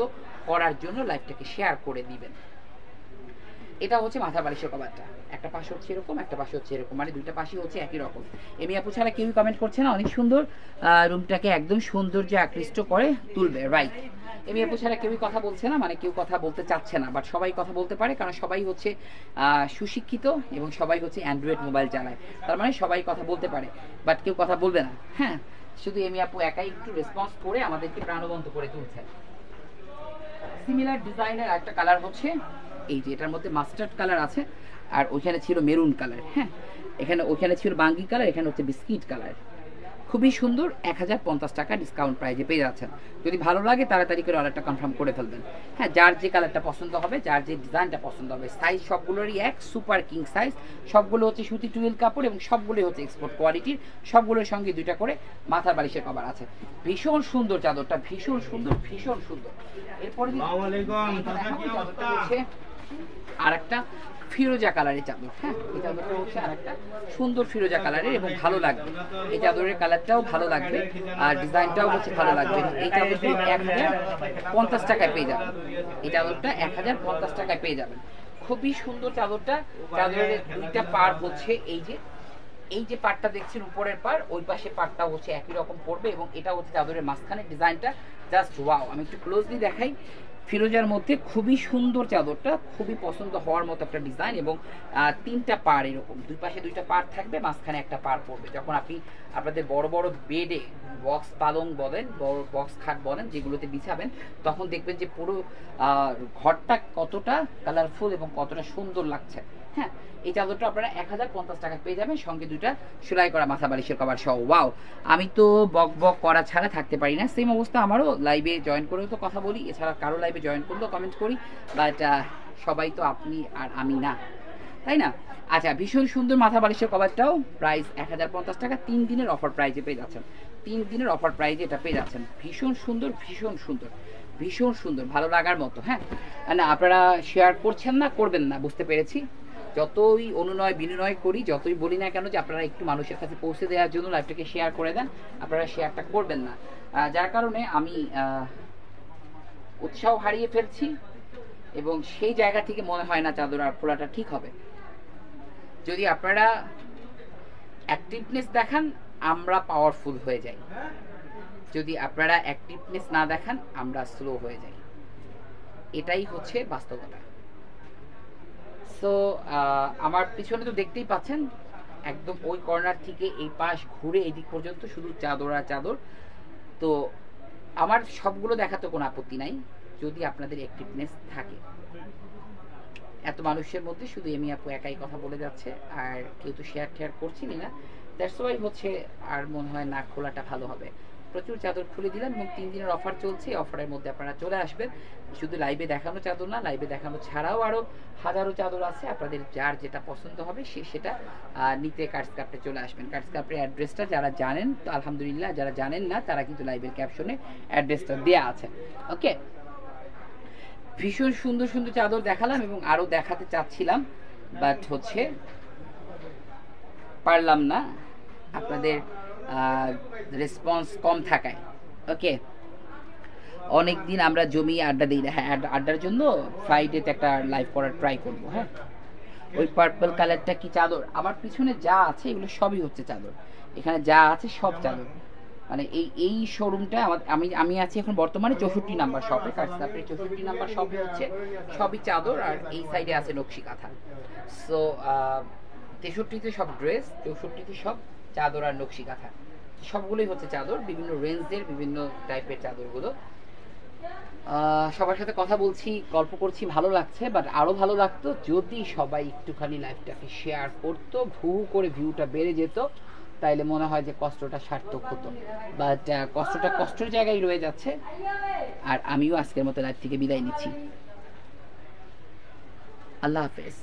করার জন্য লাইভটাকে শেয়ার করে দিবেন। এটা হচ্ছে মাথার বালিশের কভারটা, একটা পাশে হচ্ছে এরকম, একটা পাশে হচ্ছে এরকম, মানে দুইটা পাশে হচ্ছে একই রকম। এমনি আপু ছাড়া কেউই কমেন্ট করছে না, অনেক সুন্দর, রুমটাকে একদম সৌন্দর্যে আকৃষ্ট করে তুলবে, রাইট। এমনি আপু ছাড়া কেউই কথা বলছে না, মানে কেউ কথা বলতে চাচ্ছে না, বাট সবাই কথা বলতে পারে, কারণ সবাই হচ্ছে সুশিক্ষিত এবং সবাই হচ্ছে অ্যান্ড্রয়েড মোবাইল চালায়, তার মানে সবাই কথা বলতে পারে, বাট কেউ কথা বলবে না। হ্যাঁ, শুধু এমনি আপু একাই একটু রেসপন্স করে আমাদেরকে প্রাণবন্ত করে তুলছে। সিমিলার ডিজাইনের একটা কালার হচ্ছে এই যে, এটার মধ্যে মাস্টার্ড কালার আছে, আর ওইখানে ছিল মেরুন কালার, হ্যাঁ, ওইখানে ছিল বাঙ্গি কালার, এখানে হচ্ছে বিস্কিট কালার। খুবই সুন্দর, 1050 টাকা ডিসকাউন্ট প্রাইজে পেয়ে যাচ্ছেন। যদি ভালো লাগে তাড়াতাড়ি করে অর্ডারটা কনফার্ম করে ফেলবেন। হ্যাঁ, যার যে কালারটা পছন্দ হবে, যার যে ডিজাইনটা পছন্দ হবে। সাইজ সবগুলোরই এক, সুপার কিং সাইজ, সবগুলো হচ্ছে সুতি টুয়েল কাপড় এবং সবগুলোই হচ্ছে এক্সপোর্ট কোয়ালিটির। সবগুলোর সঙ্গে দুইটা করে মাথার বালিশের কভার আছে। ভীষণ সুন্দর চাদরটা, ভীষণ সুন্দর, ভীষণ সুন্দর। এরপরে হচ্ছে আর একটা ফিরোজা কালারের চাদর, হ্যাঁ, এই চাদরটা হচ্ছে আর একটা সুন্দর ফিরোজা কালারের এবং ভালো লাগবে। এই চাদরের কালারটাও ভালো লাগবে আর ডিজাইনটাও হচ্ছে ভালো লাগবে। এই চাদরটা 1050 টাকায় পেয়ে যাবেন। এই চাদরটা 1050 টাকায় পেয়ে যাবেন। খুবই সুন্দর চাদরটা। চাদরের দুইটা পার হচ্ছে এই যে পাটটা দেখছেন উপরের পার, ওই পাশে পাটটা হচ্ছে একই রকম পড়বে এবং এটা হচ্ছে চাদরের মাঝখানের ডিজাইনটা জাস্ট ওয়াও। আমি একটু ক্লোজলি দেখাই। ফিরোজার মধ্যে খুবই সুন্দর চাদরটা, খুবই পছন্দ হওয়ার মতো একটা ডিজাইন এবং তিনটা পার, এরকম দুই পাশে দুইটা পার থাকবে, মাঝখানে একটা পার পড়বে। যখন আপনি আপনাদের বড় বড় বেডে বক্স পালং বলেন, বড় বক্স খাট বলেন, যেগুলোতে বিছাবেন, তখন দেখবেন যে পুরো ঘরটা কতটা কালারফুল এবং কতটা সুন্দর লাগছে। হ্যাঁ, এই চাদরটা আপনারা 1050 টাকা পেয়ে যাবেন, সঙ্গে দুইটা সেলাই করা মাথা বালিশের কভার সহ। ওয়াও, আমি তো বক বক করা ছাড়া থাকতে পারি না। সেম অবস্থা আমারও, লাইভে জয়েন করেও তো কথা বলি, এছাড়া কারো লাইভে জয়েন করলেও কমেন্ট করি, বাট সবাই তো আপনি আর আমি না, তাই না? আচ্ছা, ভীষণ সুন্দর মাথা বালিশের কভারটাও প্রাইস 1050 টাকা, 3 দিনের অফার প্রাইজে পেয়ে যাচ্ছেন। 3 দিনের অফার প্রাইজে এটা পেয়ে যাচ্ছেন। ভীষণ সুন্দর, ভীষণ সুন্দর, ভীষণ সুন্দর, ভালো লাগার মতো। হ্যাঁ, না আপনারা শেয়ার করছেন না, করবেন না, বুঝতে পেরেছি। যতই অনুনয় বিনিময় করি, যতই বলি না কেন যে আপনারা একটু মানুষের কাছে পৌঁছে দেওয়ার জন্য লাইভটাকে শেয়ার করে দেন, আপনারা শেয়ারটা করবেন না, যার কারণে আমি উৎসাহ হারিয়ে ফেলছি এবং সেই জায়গা থেকে মনে হয় না চাদর আর খোলাটা ঠিক হবে। যদি আপনারা অ্যাক্টিভনেস দেখান, আমরা পাওয়ারফুল হয়ে যাই। যদি আপনারা অ্যাক্টিভনেস না দেখান আমরা স্লো হয়ে যাই, এটাই হচ্ছে বাস্তবতা। সো আমার পিছনে তো দেখতেই পাচ্ছেন একদম ওই কর্নার থেকে এই পাশ ঘুরে এই দিক পর্যন্ত শুধু চাদর আর চাদর। তো আমার সবগুলো দেখাতে কোনো আপত্তি নাই যদি আপনাদের অ্যাক্টিভনেস থাকে। এত মানুষের মধ্যে শুধু এমি আপু একাই কথা বলে যাচ্ছে, আর কেউ তো শেয়ার টেয়ার করছিনি না, দ্যাটস ওয়াই হচ্ছে আর মনে হয় না খোলাটা ভালো হবে। প্রচুর চাদর খুলে দিলাম এবং 3 দিনের অফার চলছে, অফারের মধ্যে আপনারা চলে আসবেন। শুধু লাইভে দেখানো চাদর না, লাইভে দেখানো ছাড়াও আরও হাজারো চাদর আছে, আপনাদের যার যেটা পছন্দ হবে সেটা নিতে কার্ডস কাপে চলে আসবেন। কার্ডস কাপের অ্যাড্রেসটা যারা জানেন তো আলহামদুলিল্লাহ, যারা জানেন না তারা কিন্তু লাইভের ক্যাপশনে অ্যাড্রেসটা দেওয়া আছে। ওকে, ভীষণ সুন্দর সুন্দর চাদর দেখালাম এবং আরও দেখাতে চাচ্ছিলাম, বাট হচ্ছে পারলাম না আপনাদের রেসপন্স কম থাকায়। ওকে, অনেক দিন আমরা জমিয়ে আড্ডা দিই না। হ্যাঁ, আড্ডার জন্য ফ্রাইডেতে একটা লাইভ করার ট্রাই করবো। হ্যাঁ, ওই পার্পল কালারটা কি চাদর? আমার পিছনে যা আছে এগুলো সবই হচ্ছে চাদর, এখানে যা আছে সব চাদর। মানে এই শোরুমটা আমি আছি এখন বর্তমানে 64 নাম্বার শপে, কার্ডস্কাপের 64 নাম্বার শপে হচ্ছে সবই চাদর, আর এই সাইডে আছে নকশি কাঁথা। সো 63তে সব ড্রেস, 64তে সব চাদর আর নকশি কাঁথা, সবগুলোই হচ্ছে চাদর, বিভিন্ন রেঞ্জের বিভিন্ন টাইপের চাদরগুলো। সবার সাথে কথা বলছি, গল্প করছি, ভালো লাগছে, বাট আরও ভালো লাগতো যদি সবাই একটুখানি লাইভটাকে শেয়ার করতো, ভু করে ভিউটা বেড়ে যেত, তাইলে মনে হয় যে কষ্টটা সার্থক হতো। বাট কষ্টটা কষ্টের জায়গায় রয়ে যাচ্ছে। আর আমিও আজকের মতো লাইভ থেকে বিদায় নিচ্ছি। আল্লাহ হাফেজ।